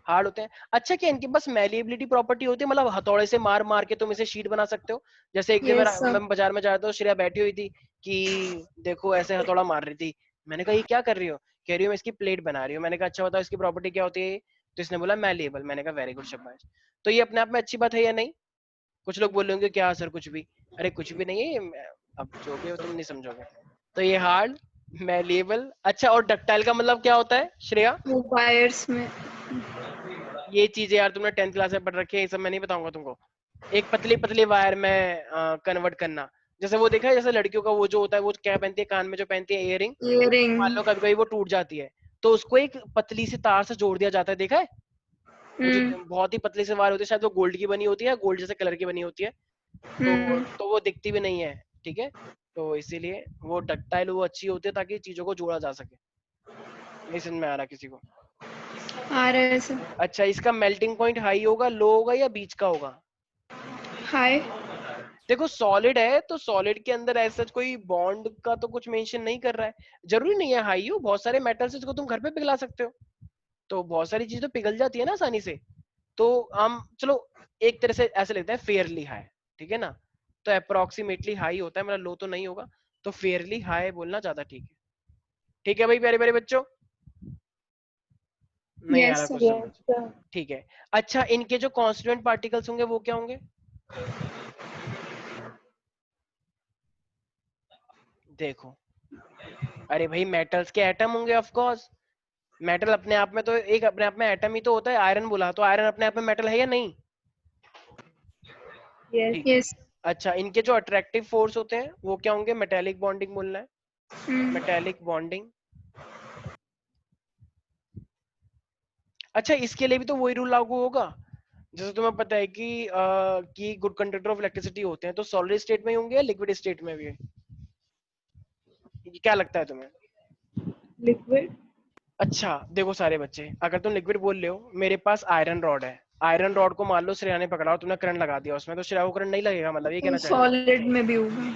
हार्ड होते हैं। अच्छा, क्या इनके पास मेलिएबिलिटी प्रॉपर्टी होती है, मतलब हथौड़े से मार मार के तुम इसे शीट बना सकते हो? जैसे एक दिन यस सर। मैं बाजार में जा रहा था, श्रेया बैठी हुई थी कि देखो ऐसे हथौड़ा मार रही थी, मैंने कहा ये क्या कर रही हो? कह रही हूँ मैं इसकी प्लेट बना रही हूँ। मैंने कहा अच्छा बताओ इसकी प्रॉपर्टी क्या होती है? तो इसने बोला मैलिएबल। मैंने कहा वेरी गुड, शाबाश। तो ये अपने आप में अच्छी बात है या नहीं? कुछ लोग बोलेंगे क्या सर कुछ भी, अरे कुछ भी नहीं है, अब जो भी हो तुम नहीं समझोगे। तो ये हार्ड, मैलिएबल, अच्छा, और डक्टाइल का मतलब क्या होता है श्रेया? वो वायर्स में। ये चीजें यार तुमने 10th क्लास में पढ़ रखी है, ये सब मैं नहीं बताऊंगा तुमको। एक पतली पतली वायर में कन्वर्ट करना, जैसे वो देखा है, जैसे लड़कियों का वो जो होता है, वो क्या पहनती है कान में, जो पहनती है इयरिंग, मान इयरिंग। लो कभी कभी वो टूट जाती है, तो उसको एक पतली सी तार से जोड़ दिया जाता है, देखा है? वो जो बहुत ही पतली सी वायर होती है, शायद वो गोल्ड की बनी होती है, गोल्ड जैसे कलर की बनी होती है, तो वो दिखती भी नहीं है, ठीक है? तो इसीलिए वो डक्टाइल, वो अच्छी होती है ताकि चीजों को जोड़ा जा सके। नहीं समझ में आ रहा किसी को? आ रहा है सर। अच्छा, इसका मेल्टिंग पॉइंट हाई होगा, लो होगा या बीच का होगा? हाय। देखो सॉलिड है तो सॉलिड के अंदर ऐसा कोई बॉन्ड का तो कुछ मेंशन नहीं कर रहा है, जरूरी नहीं है हाई हो, बहुत सारे मेटल्स इसको तुम घर पे पिघला सकते हो, तो बहुत सारी चीजें तो पिघल जाती है ना आसानी से। तो हम चलो एक तरह से ऐसे लेते हैं फेयरली हाई, ठीक है ना? तो अप्रोक्सीमेटली हाई होता है, मतलब लो तो नहीं होगा, तो फेयरली हाई बोलना ज्यादा ठीक है। ठीक है भाई प्यारे प्यारे बच्चों, नहीं आ रहा यस कुछ सर। समझ? ठीक है। अच्छा, इनके जो कॉन्स्टिट्यूएंट पार्टिकल्स होंगे वो क्या होंगे? देखो, अरे भाई मेटल्स के एटम होंगे ऑफ कोर्स। मेटल अपने आप में तो एक अपने आप में एटम ही तो होता है, आयरन बोला तो आयरन अपने आप में मेटल है या नहीं? Yes. ठीक है। यस। अच्छा, इनके जो अट्रैक्टिव फोर्स होते हैं वो क्या होंगे? मेटेलिक बॉन्डिंग बोलना है, मेटेलिक बॉन्डिंग। अच्छा, इसके लिए भी तो वही रूल लागू होगा, जैसे तुम्हें पता है कि गुड कंडक्टर ऑफ इलेक्ट्रिसिटी होते हैं, तो सॉलिड स्टेट में ही होंगे या लिक्विड स्टेट में भी? क्या लगता है तुम्हें? Liquid. अच्छा देखो सारे बच्चे, अगर तुम लिक्विड बोल रहे हो, मेरे पास आयरन रॉड है, आयरन रॉड को मान लो श्रेया ने पकड़ा और तुमने करंट लगा दिया उसमें, तो श्रेया को करंट नहीं लगेगा, मतलब ये कहना चाह रहे हो? सॉलिड में भी होगा।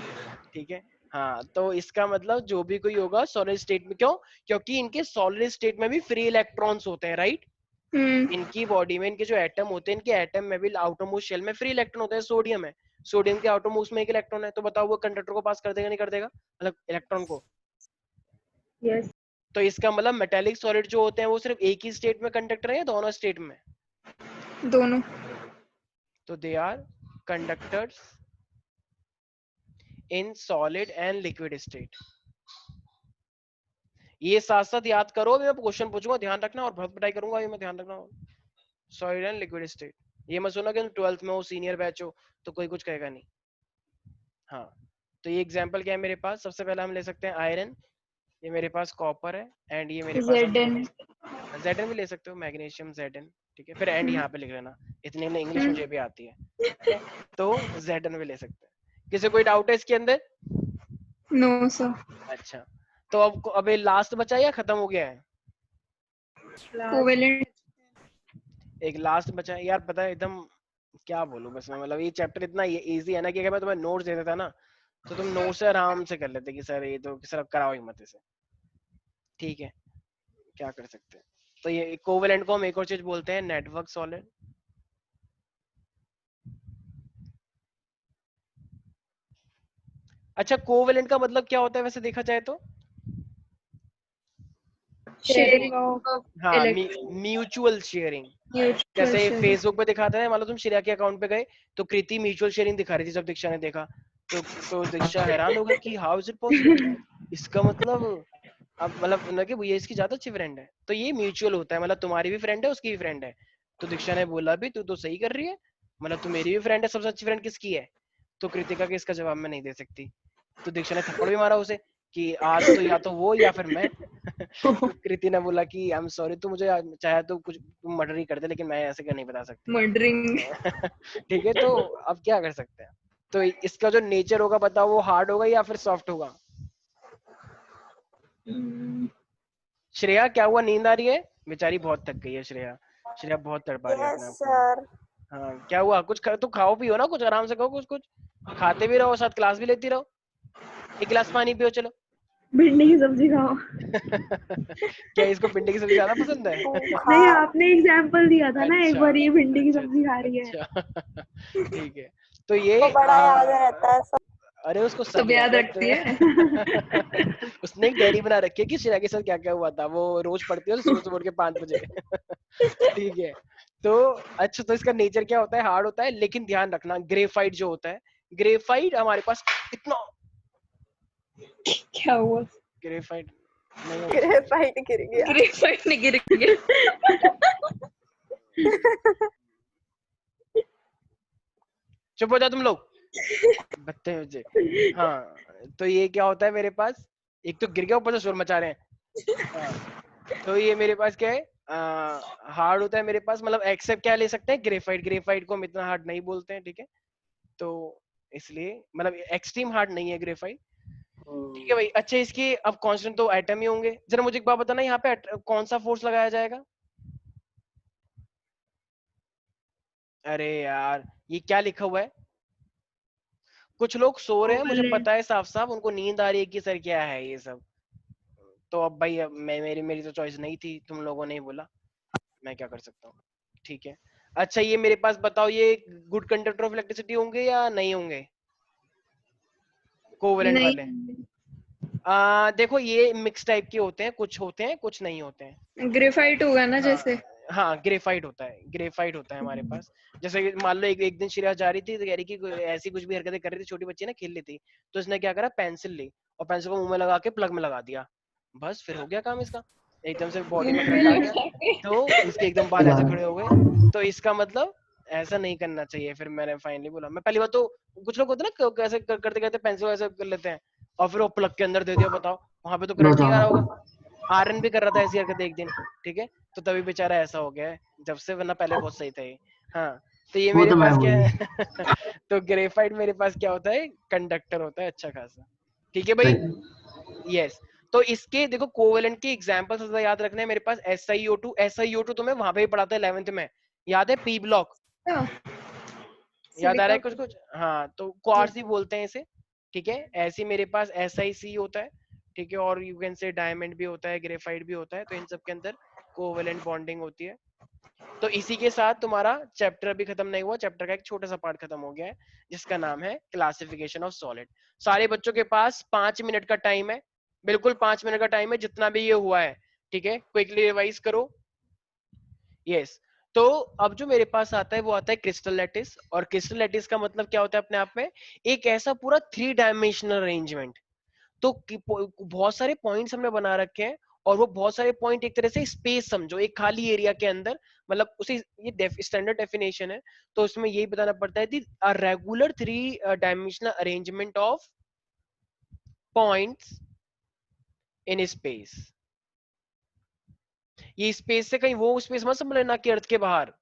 ठीक है। हाँ, तो इसका मतलब जो भी कोई होगा सॉलिड स्टेट में, क्यों? क्योंकि इनके सॉलिड स्टेट में भी फ्री इलेक्ट्रॉन्स होते हैं, राइट? इनकी बॉडी में इनके जो एटम होते हैं, इनके एटम में भी आउटरमोस्ट शेल में फ्री इलेक्ट्रॉन होते हैं, सोडियम है, सोडियम के आउटरमोस्ट में एक इलेक्ट्रॉन है, तो बताओ वो कंडक्टर को पास कर देगा नहीं कर देगा, मतलब इलेक्ट्रॉन को? Yes. तो इसका मतलब मेटेलिक सॉलिड जो होते हैं वो सिर्फ एक ही स्टेट में कंडक्टर है या दोनों स्टेट में? दोनों। तो they are conductors in solid and liquid state. ये साथ साथ याद करो, अभी मैं क्वेश्चन पूछूंगा ध्यान रखना, और बहुत पढ़ाई करूंगा, अभी मैं ध्यान रखना, सॉलिड एंड लिक्विड स्टेट। ये मत सुनो कि तुम 12th में हो, सीनियर बैच हो, तो कोई कुछ कहेगा नहीं। हाँ, तो ये एग्जांपल क्या है मेरे पास? सबसे पहले हम ले सकते हैं आयरन, ये मेरे पास कॉपर है, एंड ये मेरे पास Zn। Zn भी ले सकते हो, मैग्नीशियम Zn, ठीक है? फिर एंड यहाँ पे लिख लेना, इतनी इंग्लिश मुझे भी आती है, तो Zn भी ले सकते हैं। किसी कोई डाउट है इसके अंदर? No sir. अच्छा, तो अब लास्ट बचा या खत्म हो गया है? कोवेलेंट। एक लास्ट बचा है यार, पता है एकदम क्या बोलूं बस मैं, मतलब ये चैप्टर इतना इजी है ना कि अगर मैं तुम्हें नोट्स दे देता ना तो तुम नोट से आराम से कर लेते कि सर ये तो सर कराओ ही मत इसे, ठीक है? क्या कर सकते हैं। तो ये कोवेलेंट को हम एक और चीज बोलते हैं, नेटवर्क सॉलिड। अच्छा, कोवेलेंट का मतलब क्या होता है वैसे देखा जाए तो? शेयरिंग ऑफ हाँ, इलेक्ट्रॉन। Mutual sharing. म्यूचुअल जैसे शेयरिंग। फेसबुक पे दिखाते हैं, मान लो तुम श्रेया के अकाउंट पे गए तो कृति म्यूचुअल शेयरिंग दिखा रही थी, जब दीक्षा ने देखा तो दीक्षा हैरान हो गई कि हाउ इज इट पॉसिबल, इसका मतलब अब मतलब उन्होंने कि ये इसकी ज्यादा अच्छी फ्रेंड है, तो ये म्यूचुअल होता है, मतलब तुम्हारी भी फ्रेंड है उसकी भी फ्रेंड है। तो दीक्षा ने बोला भी तू तो सही कर रही है, मतलब तू मेरी भी फ्रेंड है, सबसे अच्छी फ्रेंड किसकी है? तो कृतिका के इसका जवाब मैं नहीं दे सकती, तो दीक्षा ने थप्पड़ भी मारा उसे कि आज तो या तो वो या फिर मैं। तो कृति ने बोला कि आई एम सॉरी, तू मुझे चाहे तो कुछ तुम मर्डर ही कर दे, लेकिन मैं ऐसे क्या नहीं बता सकती। मर्डरिंग। ठीक है, तो अब क्या कर सकते हैं? तो इसका जो नेचर होगा बताओ, वो हार्ड होगा या फिर सॉफ्ट होगा? श्रेया क्या हुआ, नींद आ रही है? बेचारी बहुत थक गई है श्रेया, श्रेया बहुत तड़पा रही है अपने यस आप को। सर। हाँ, क्या हुआ? तो खाओ पियो ना, कुछ आराम से खाओ, कुछ कुछ खाते भी रहो, साथ क्लास भी लेती रहो, एक गिलास पानी पियो चलो। भिंडी की सब्जी खाओ। क्या इसको भिंडी की सब्जी ज्यादा पसंद है? नहीं, आपने एग्जाम्पल दिया था ना एक अच्छा बार, ये भिंडी की अच्छा सब्जी खा रही है। अच्छा। ठीक है, तो ये वो बड़ा याद रहता है सब। अरे उसको सब सब याद याद रखती है। उसने एक डायरी बना रखी है कि श्रेया के साथ क्या क्या हुआ था, वो रोज पढ़ती है सुबह सुबह उठ के 5 बजे। ठीक है, तो अच्छा, तो इसका नेचर क्या होता है? हार्ड होता है, लेकिन ध्यान रखना ग्रेफाइट जो होता है, ग्रेफाइट हमारे पास इतना, क्या हुआ? ग्रेफाइट नहीं हो ग्रेफाइट गिर गया। ग्रेफाइट नहीं गिर गया। चुप हो जाओ तुम लोग, बदतमीज। हाँ, तो ये क्या होता है मेरे पास, एक तो गिर गया ऊपर से शोर मचा रहे हैं। हाँ, तो ये मेरे पास क्या है, हार्ड होता है मेरे पास, मतलब एक्सेप्ट क्या ले सकते हैं, ग्रेफाइट। ग्रेफाइट को हम इतना हार्ड नहीं बोलते हैं, ठीक है, तो इसलिए मतलब एक्सट्रीम हार्ड नहीं है ग्रेफाइट, ठीक है भाई। अच्छा, इसके अब कांस्टेंट तो एटम ही होंगे। जरा मुझे एक बात बताना, यहाँ पे कौन सा फोर्स लगाया जाएगा? अरे यार, ये क्या लिखा हुआ है? कुछ लोग सो रहे हैं, मुझे Covalent. पता है साफ साफ, उनको नींद आ रही है कि सर क्या है ये सब। तो अब भाई, अब मेरी तो चॉइस नहीं थी, तुम लोगों ने ही बोला, मैं क्या कर सकता हूँ, ठीक है। अच्छा, ये मेरे पास बताओ, ये गुड कंडक्टर ऑफ इलेक्ट्रिसिटी होंगे या नहीं होंगे, कोवेलेंट वाले? नहीं, देखो, ये मिक्स टाइप के होते हैं, कुछ नहीं होते हैं। ग्रेफाइट होगा ना जैसे। हाँ, ग्रेफाइट होता है, ग्रेफाइट होता है हमारे पास। जैसे कि मान लो एक दिन श्रेया जा रही थी, तो कह रही कि ऐसी कुछ भी हरकतें कर रही थी, छोटी बच्ची ना खेल रही थी, तो इसने क्या करा, पेंसिल ली और पेंसिल को मुंह में लगा के प्लग में लगा दिया, बस फिर हो गया काम इसका, एकदम से बॉडी में करंट आ गया, तो इसके एकदम बाल ऐसे खड़े हो गए। तो इसका मतलब ऐसा नहीं करना चाहिए। फिर मैंने फाइनली बोला, मैं पहली बार तो, कुछ लोग होते हैं ना ऐसे करते करते पेंसिल ऐसे कर लेते हैं और फिर वो प्लग के अंदर दे दिया, बताओ वहां पे तो करंट नहीं आ रहा होगा। आर्यन भी कर रहा था ऐसी हरकत एक दिन, ठीक है, तो तभी बेचारा ऐसा हो गया है जब से, वरना पहले बहुत सही था ये। हाँ, तो ये मेरे पास क्या है तो ग्रेफाइट मेरे पास क्या होता है, कंडक्टर होता है अच्छा खासा, ठीक है भाई। यस, तो इसके देखो कोवेलेंट के एग्जांपल सबसे याद रखना है मेरे पास, SiO2। SiO2 तुम्हें वहां पे ही पढ़ाता है 11th में, याद है, पी ब्लॉक, याद आ रहा है कुछ कुछ? हाँ, तो क्वार्ट्ज ही बोलते हैं इसे, ठीक है। ऐसे मेरे पास SiC होता है, ठीक है, और यू कैन से डायमंड भी होता है, ग्रेफाइट भी होता है, तो इन सब के अंदर कोवेलेंट बॉन्डिंग होती है। तो इसी के साथ तुम्हारा चैप्टर अभी खत्म नहीं हुआ, चैप्टर का एक छोटा सा पार्ट खत्म हो गया है, जिसका नाम है क्लासिफिकेशन ऑफ सॉलिड। सारे बच्चों के पास 5 मिनट का टाइम है, बिल्कुल 5 मिनट का टाइम है, जितना भी ये हुआ है, ठीक है, क्विकली रिवाइज करो। यस, तो अब जो मेरे पास आता है वो आता है क्रिस्टल लैटिस, और क्रिस्टल लैटिस का मतलब क्या होता है अपने आप में, एक ऐसा पूरा 3 डायमेंशनल अरेंजमेंट। तो बहुत सारे पॉइंट्स हमने बना रखे हैं, और वो बहुत सारे पॉइंट एक तरह से स्पेस समझो, एक खाली एरिया के अंदर, मतलब उसे ये स्टैंडर्ड डेफिनेशन है, तो उसमें यही बताना पड़ता है कि a regular 3 dimensional arrangement of points in space. ये स्पेस से कहीं वो स्पेस मत समझ लेना कि अर्थ के बाहर,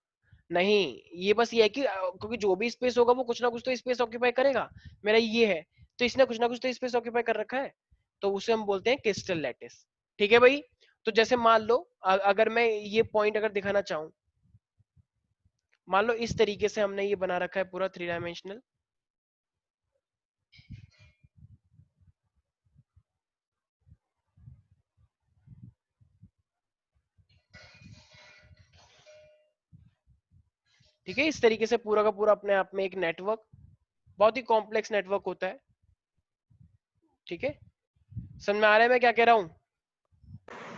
नहीं, ये बस ये है कि क्योंकि जो भी स्पेस होगा वो कुछ ना कुछ तो स्पेस ऑक्यूपाई करेगा, मेरा ये है, तो इसने कुछ ना कुछ तो स्पेस ऑक्यूपाई कर रखा है, तो उसे हम बोलते हैं क्रिस्टल लैटिस, ठीक है भाई। तो जैसे मान लो अगर मैं ये पॉइंट अगर दिखाना चाहूं, मान लो इस तरीके से हमने ये बना रखा है पूरा 3 डायमेंशनल, ठीक है, इस तरीके से पूरा का पूरा अपने आप में एक नेटवर्क, बहुत ही कॉम्प्लेक्स नेटवर्क होता है, ठीक है, समझ में आ रहा है मैं क्या कह रहा हूँ?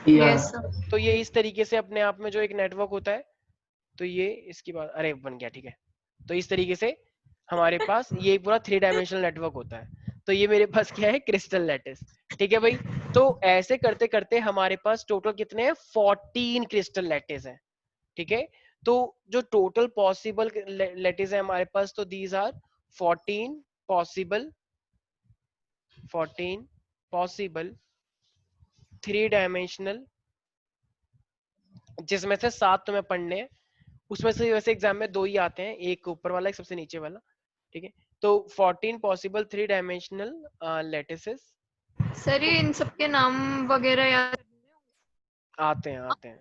यस तो ये इस तरीके से अपने आप में जो एक नेटवर्क होता है, तो ये इसकी बात, अरे बन गया, ठीक है, तो इस तरीके से हमारे पास ये पूरा 3 डायमेंशनल नेटवर्क होता है, तो ये मेरे पास क्या है, क्रिस्टल लैटिस, ठीक है भाई। तो ऐसे करते करते हमारे पास टोटल कितने हैं, 14 क्रिस्टल लैटिस हैं, ठीक है। तो जो टोटल पॉसिबल लैटिस है हमारे पास, तो दीज आर 14 पॉसिबल 3 डायमेंशनल, जिसमें से 7 तुम्हें पढ़ने हैं, उसमें से वैसे एग्जाम में 2 ही आते हैं, एक ऊपर वाला, एक सबसे नीचे वाला, ठीक है। तो 14 पॉसिबल 3 डायमेंशनल लैटिसेस सर, ये इन सब के नाम वगैरह याद आते हैं।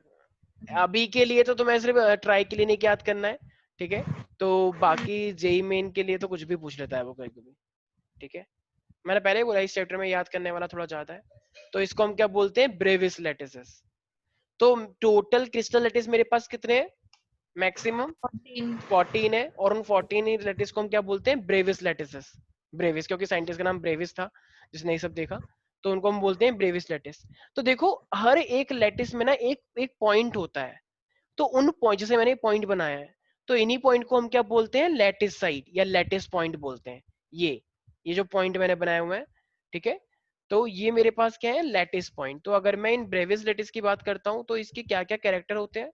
अभी के लिए तो तुम्हें सिर्फ ट्राई क्लिनिक याद करना है, ठीक है, तो बाकी जेई मेन के लिए तो कुछ भी पूछ लेता है वो कभी कभी, ठीक है। मैंने पहले ही बोला इस चैप्टर में याद करने वाला थोड़ा ज्यादा है, तो इसको हम क्या बोलते हैं, ब्रेविस लैटिसेस। तो टोटल क्रिस्टल लैटिस मेरे पास कितने हैं, मैक्सिमम 14 है, और उन 14 लैटिस को हम क्या बोलते हैं, ब्रेविस लैटिसेस। ब्रेविस क्योंकि साइंटिस्ट का नाम ब्रेविस था, जिसने ये सब देखा, तो उनको हम बोलते हैं ब्रेविस लैटिस। तो देखो, हर एक लैटिस में ना एक एक पॉइंट होता है, तो उन पॉइंट, जैसे मैंने पॉइंट बनाया है, तो इन्हीं पॉइंट को हम क्या बोलते हैं, लैटिस साइट या लैटिस पॉइंट बोलते हैं। ये जो पॉइंट मैंने बनाए हुए हैं, ठीक है, तो ये मेरे पास क्या है, लैटिस पॉइंट। तो अगर मैं इन ब्रेविस लैटिस की बात करता हूँ, तो इसके क्या क्या कैरेक्टर होते हैं,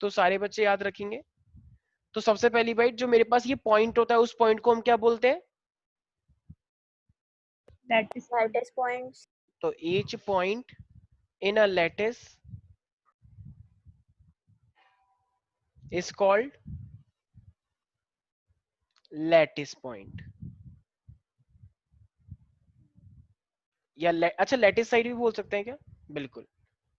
तो सारे बच्चे याद रखेंगे। तो सबसे पहली बाइट, जो मेरे पास ये पॉइंट होता है, उस पॉइंट को हम क्या बोलते हैं, That is लैटिस पॉइंट्स। तो each point in a lattice is called lattice point. या अच्छा लैटिस साइड भी बोल सकते हैं क्या? बिल्कुल,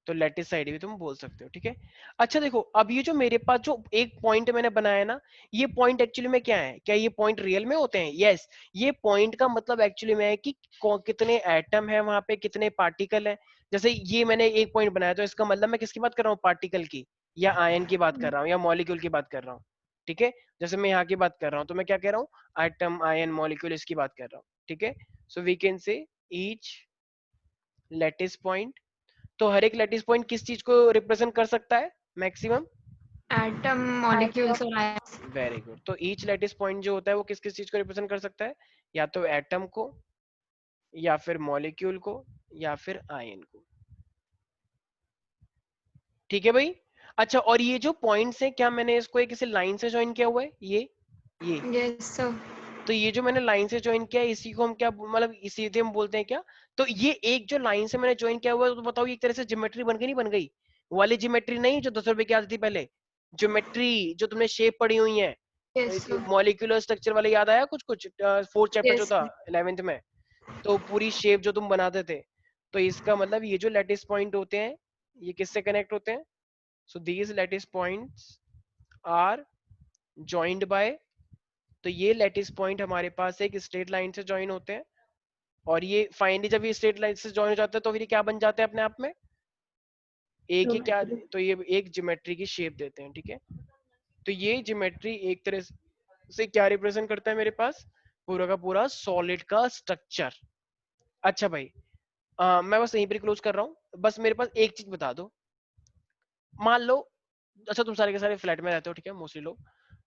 तो लैटिस साइड भी तुम बोल सकते हो, ठीक है। अच्छा देखो, अब ये जो मेरे पास जो एक पॉइंट मैंने बनाया ना, ये पॉइंट एक्चुअली में क्या है? क्या ये पॉइंट रियल में होते हैं? यस, ये पॉइंट का मतलब एक्चुअली में है कि कितने एटम है वहां पे, कितने पार्टिकल है। जैसे ये मैंने एक पॉइंट बनाया, तो इसका मतलब मैं किसकी बात कर रहा हूँ? पार्टिकल की, या आयन की बात कर रहा हूँ, या मॉलिक्यूल की बात कर रहा हूँ, ठीक है। जैसे मैं यहाँ की बात कर रहा हूँ, तो मैं क्या कह रहा हूँ? एटम, आयन, मॉलिक्यूल, इसकी बात कर रहा हूँ, ठीक है। So we can say each lattice point, तो हर एक लैटिस पॉइंट किस चीज को रिप्रेजेंट कर सकता है मैक्सिमम? एटम, मॉलिक्यूल्स और आयंस। Very good. तो ईच लैटिस पॉइंट जो होता है वो किस किस चीज को रिप्रेजेंट कर सकता है? या तो एटम को, या फिर मॉलिक्यूल को, या फिर आयन को, ठीक है भाई। अच्छा, और ये जो पॉइंट्स हैं, क्या मैंने इसको एक किसी लाइन से ज्वाइन किया हुआ है? ये यस सर। तो ये जो मैंने लाइन से ज्वाइन किया है, इसी को हम क्या मतलब इसी से हम बोलते हैं क्या? तो ये एक जो लाइन से मैंने ज्वाइन किया हुआ है, तो बताओ ये एक तरह से ज्योमेट्री बन गई नहीं बन गई? वो वाली ज्योमेट्री नहीं जो 10 रुपए की आती थी पहले, ज्योमेट्री जो तुमने शेप पढ़ी हुई है, यस सर। मॉलिक्यूलर स्ट्रक्चर वाले, याद आया कुछ कुछ? फोर्थ चैप्टर जो यस था सर। 11th में, तो पूरी शेप जो तुम बनाते थे, तो इसका मतलब ये जो लैटिस पॉइंट होते हैं, ये किससे कनेक्ट होते हैं? So these lattice points are joined by, तो ये लैटिस पॉइंट हमारे पास एक स्ट्रेट लाइन से ज्वाइन होते हैं, और ये फाइनली जब ये स्ट्रेट लाइन से ज्वाइन हो जाते हैं, तो फिर ये क्या बन जाते हैं अपने आप में? एक ही क्या, Geometry. तो ये एक ज्योमेट्री की शेप देते हैं, ठीक है। तो ये ज्योमेट्री एक तरह से क्या रिप्रेजेंट करता है मेरे पास? पूरा का पूरा सॉलिड का स्ट्रक्चर। अच्छा भाई, मैं बस यहीं पर क्लोज कर रहा हूँ। बस मेरे पास एक चीज बता दो, मान लो, अच्छा तुम सारे के सारे फ्लैट में रहते हो, ठीक है, मोस्टली लोग।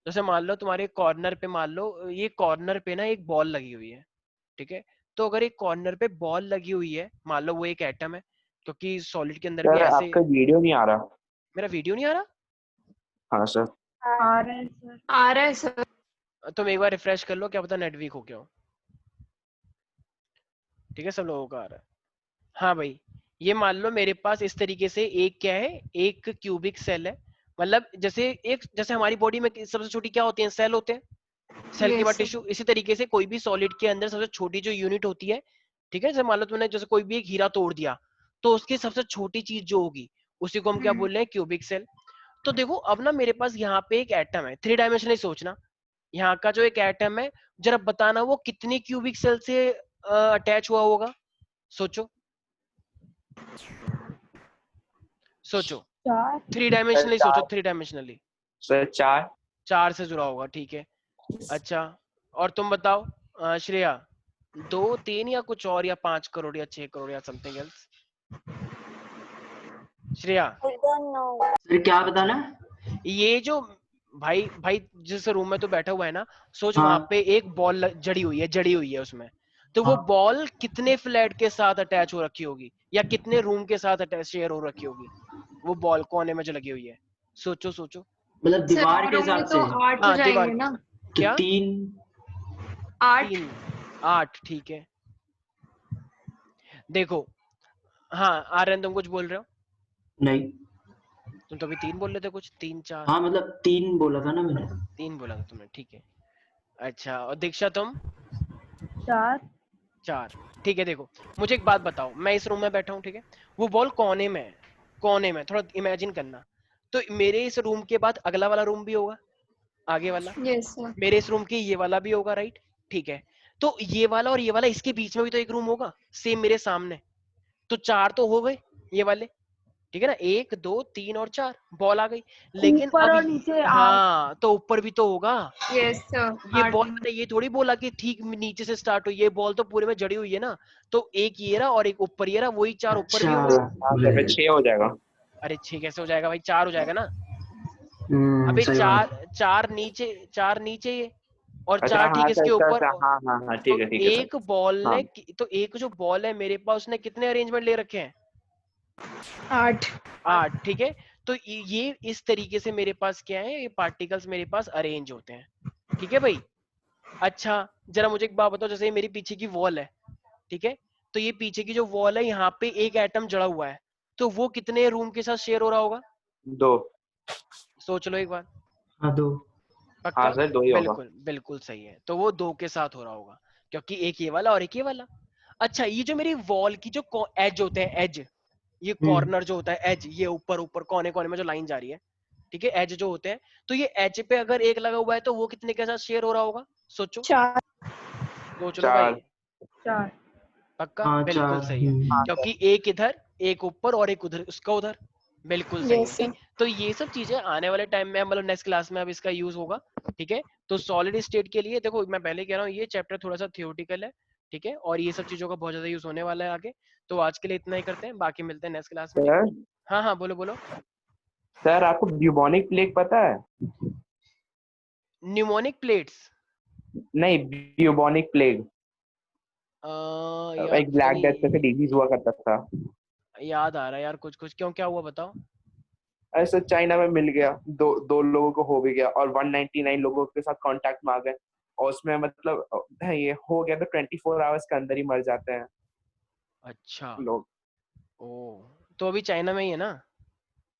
जैसे मान लो तुम्हारे कॉर्नर पे, मान लो ये कॉर्नर पे ना एक बॉल लगी हुई है, ठीक है। तो अगर एक कॉर्नर पे बॉल लगी हुई है, मान लो वो एक एटम है, क्योंकि सॉलिड के अंदर भी सर ऐसे। आपका वीडियो नहीं आ रहा। मेरा वीडियो नहीं आ रहा? हाँ सर। आ रहा है सर। आ रहा है सर। तुम एक बार रिफ्रेश कर लो, क्या पता नेट वीक हो गया हो, ठीक है। सब लोगों का आ रहा है। हाँ भाई, ये मान लो मेरे पास इस तरीके से एक क्या है, एक क्यूबिक सेल है। मतलब जैसे एक, जैसे हमारी बॉडी में सबसे छोटी क्या होती है? सेल होते हैं, सेल के बाद यस सर। टिश्यू। इसी तरीके से कोई भी सॉलिड के अंदर सबसे छोटी जो यूनिट होती है, ठीक है। जैसे मान लो तुमने जैसे कोई भी एक हीरा तोड़ दिया, तो उसकी सबसे छोटी चीज जो होगी, उसी को हम क्या बोल रहे हैं? Cubic cell. तो देखो अब ना मेरे पास यहाँ पे एक एटम है, 3 डायमेंशनली सोचना। यहाँ का जो एक एटम है, जरा बताना वो कितनी क्यूबिक सेल से अटैच हुआ होगा? सोचो सोचो, 4. 3 डायमेंशनली सोचो, 3 डायमेंशनली। सर 4। 4 से जुड़ा होगा, ठीक है। अच्छा, और तुम बताओ श्रेया, 2, 3 या कुछ और, या 5 करोड़ या 6 करोड़ या something else? Shreya, I don't know. Sir क्या बताना? ये जो भाई भाई जिस रूम में तो बैठा हुआ है ना, सोच हाँ। वहां पे एक बॉल जड़ी हुई है उसमें। तो वो हाँ। बॉल कितने फ्लैट के साथ अटैच हो रखी होगी, या कितने रूम के साथ अटैच शेयर हो रखी होगी? वो बॉल कोने में जो लगी हुई है, सोचो सोचो। मतलब सर दीवार के रूम में हिसाब तो से 8 हो हाँ, दीवार, जाएंगे ना? तो क्या? 3। 8। 3, 8, ठीक है। देखो, हाँ आर्यन तुम कुछ बोल रहे हो? नहीं। तुम तो अभी 3 बोल रहे थे, कुछ 3, 4। हाँ मतलब 3 बोला था ना मैंने। 3 बोला था तुमने, ठीक है। अच्छा, और दीक्षा तुम? 4. 4, ठीक है। देखो मुझे एक बात बताओ, मैं इस रूम में बैठा हूँ, ठीक है। वो बॉल कोने में है, कोने में, थोड़ा इमेजिन करना। तो मेरे इस रूम के बाद अगला वाला रूम भी होगा, आगे वाला। Yes sir. मेरे इस रूम के ये वाला भी होगा, राइट, ठीक है। तो ये वाला और ये वाला, इसके बीच में भी तो एक रूम होगा, सेम मेरे सामने। तो 4 तो हो गए ये वाले, ठीक है ना। 1, 2, 3 और 4 बॉल आ गई। लेकिन ऊपर अब और नीचे 8. हाँ, तो ऊपर भी तो होगा। Yes sir. ये 8 बॉल मैंने ये थोड़ी बोला कि ठीक नीचे से स्टार्ट हुई, ये बॉल तो पूरे में जड़ी हुई है ना। तो एक ये रहा और एक ऊपर ये रहा, वही 4 ऊपर भी अच्छा। हो गए। हाँ तो फिर 6 हो जाएगा। अरे 6 कैसे हो जाएगा भाई? 4 हो जाएगा ना। अबे सही बात है। 4 नीचे, 4 नीचे ये, और अच्छा 4 ठीक हाँ इसके सर सर ऊपर। सर, हाँ हाँ हाँ तो ठीक है सर। एक बॉल हाँ ने, तो एक जो बॉल है मेरे पास, उसने कितने अरेंजमेंट ले रखे हैं? 8। 8, ठीक है। तो ये इस तरीके से मेरे पास क्या है, ये पार्टिकल्स मेरे पास अरेंज होते हैं, ठीक है भाई। अच्छा, जरा मुझे एक बात बताओ, जैसे ये मेरी पीछे की वॉल है, ठीक है। तो ये पीछे की जो वॉल है, यहाँ पे एक एटम जड़ा हुआ है, तो वो कितने रूम के साथ शेयर हो रहा होगा? 2। सोच लो एक बार। हाँ 2। पक्का? हाँ सर 2 ही होगा। बिल्कुल बिल्कुल सही है, तो वो 2 के साथ हो रहा होगा, क्योंकि एक ये वाला और एक ये वाला। अच्छा, ये जो मेरी वॉल की जो एज होते हैं, एज, ये कॉर्नर जो होता है, एज, ये ऊपर ऊपर कोने कोने में जो लाइन जा रही है, ठीक है, एज जो होते हैं, तो ये एज पे अगर एक लगा हुआ है तो वो कितने के साथ शेयर हो रहा होगा? सोचो, 4 सोच लो भाई। 4 पक्का? हाँ बिल्कुल 4। सही है, क्योंकि एक इधर, एक ऊपर और एक उधर, उसका उधर। बिल्कुल सही Yes, है। तो ये सब चीजें आने वाले टाइम में, मतलब नेक्स्ट क्लास में अब इसका यूज होगा, ठीक है। तो सॉलिड स्टेट के लिए देखो, मैं पहले कह रहा हूँ ये चैप्टर थोड़ा सा थियोरेटिकल है, ठीक है, और ये सब चीजों का बहुत ज्यादा यूज होने वाला है आगे। तो आज के लिए इतना ही करते हैं, बाकी मिलते हैं नेक्स्ट क्लास में। सर हाँ हाँ, बोलो बोलो। सर आपको ब्यूबोनिक प्लेग पता है? Pneumonic plates? नहीं, ब्यूबोनिक प्लेग यार एक ब्लैक डेथ जैसे डिजीज हुआ करता था। याद आ रहा है यार कुछ कुछ, क्यों, क्या हुआ बताओ। ऐसा चाइना में मिल गया, दो लोगों को हो भी गया और 199 लोगों के साथ कांटेक्ट में आ गए, और उसमें मतलब ये हो गया तो 24 आवर्स के अंदर ही मर जाते हैं अच्छा, लोग। ओ, तो अभी चाइना में ही है ना?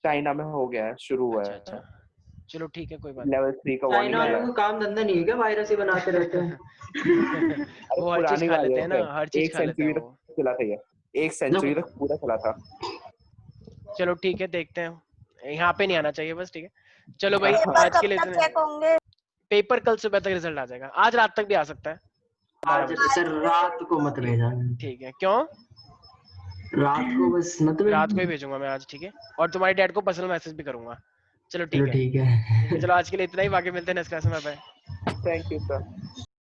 चाइना में हो गया है, शुरू हुआ अच्छा है। अच्छा, चलो ठीक है, कोई बात लेवल 3 का वार्निंग चाइना वालों आया को काम धंधा नहीं है क्या, वायरस ही बनाते रहते हैं? नहीं। अरे वो हर चीज पुरानी खा बात लेते है हैं ना, सर, हर चीज एक खा लेते हैं सेंचुरी वो। तक चला था ये, एक सेंचुरी तक पूरा चला था। चलो ठीक है, देखते हैं, यहाँ पे नहीं आना चाहिए बस, ठीक है। चलो भाई, पेपर आज के कब लिए तक इतना। चेक होंगे? पेपर कल सुबह तक रिजल्ट आ जाएगा, आज रात तक भी आ सकता है, 12 आज बजे। सर रात को मत भेजना, ठीक है, क्यों? रात को बस मत रात को ही भेजना। भेजूंगा मैं आज, ठीक है, और तुम्हारे डैड को पर्सनल मैसेज भी करूंगा। चलो चलो ठीक है, ठीक है। चलो आज के लिए इतना ही, बाकी मिलते हैं नेक्स्ट क्लास में, बाय। Thank you sir.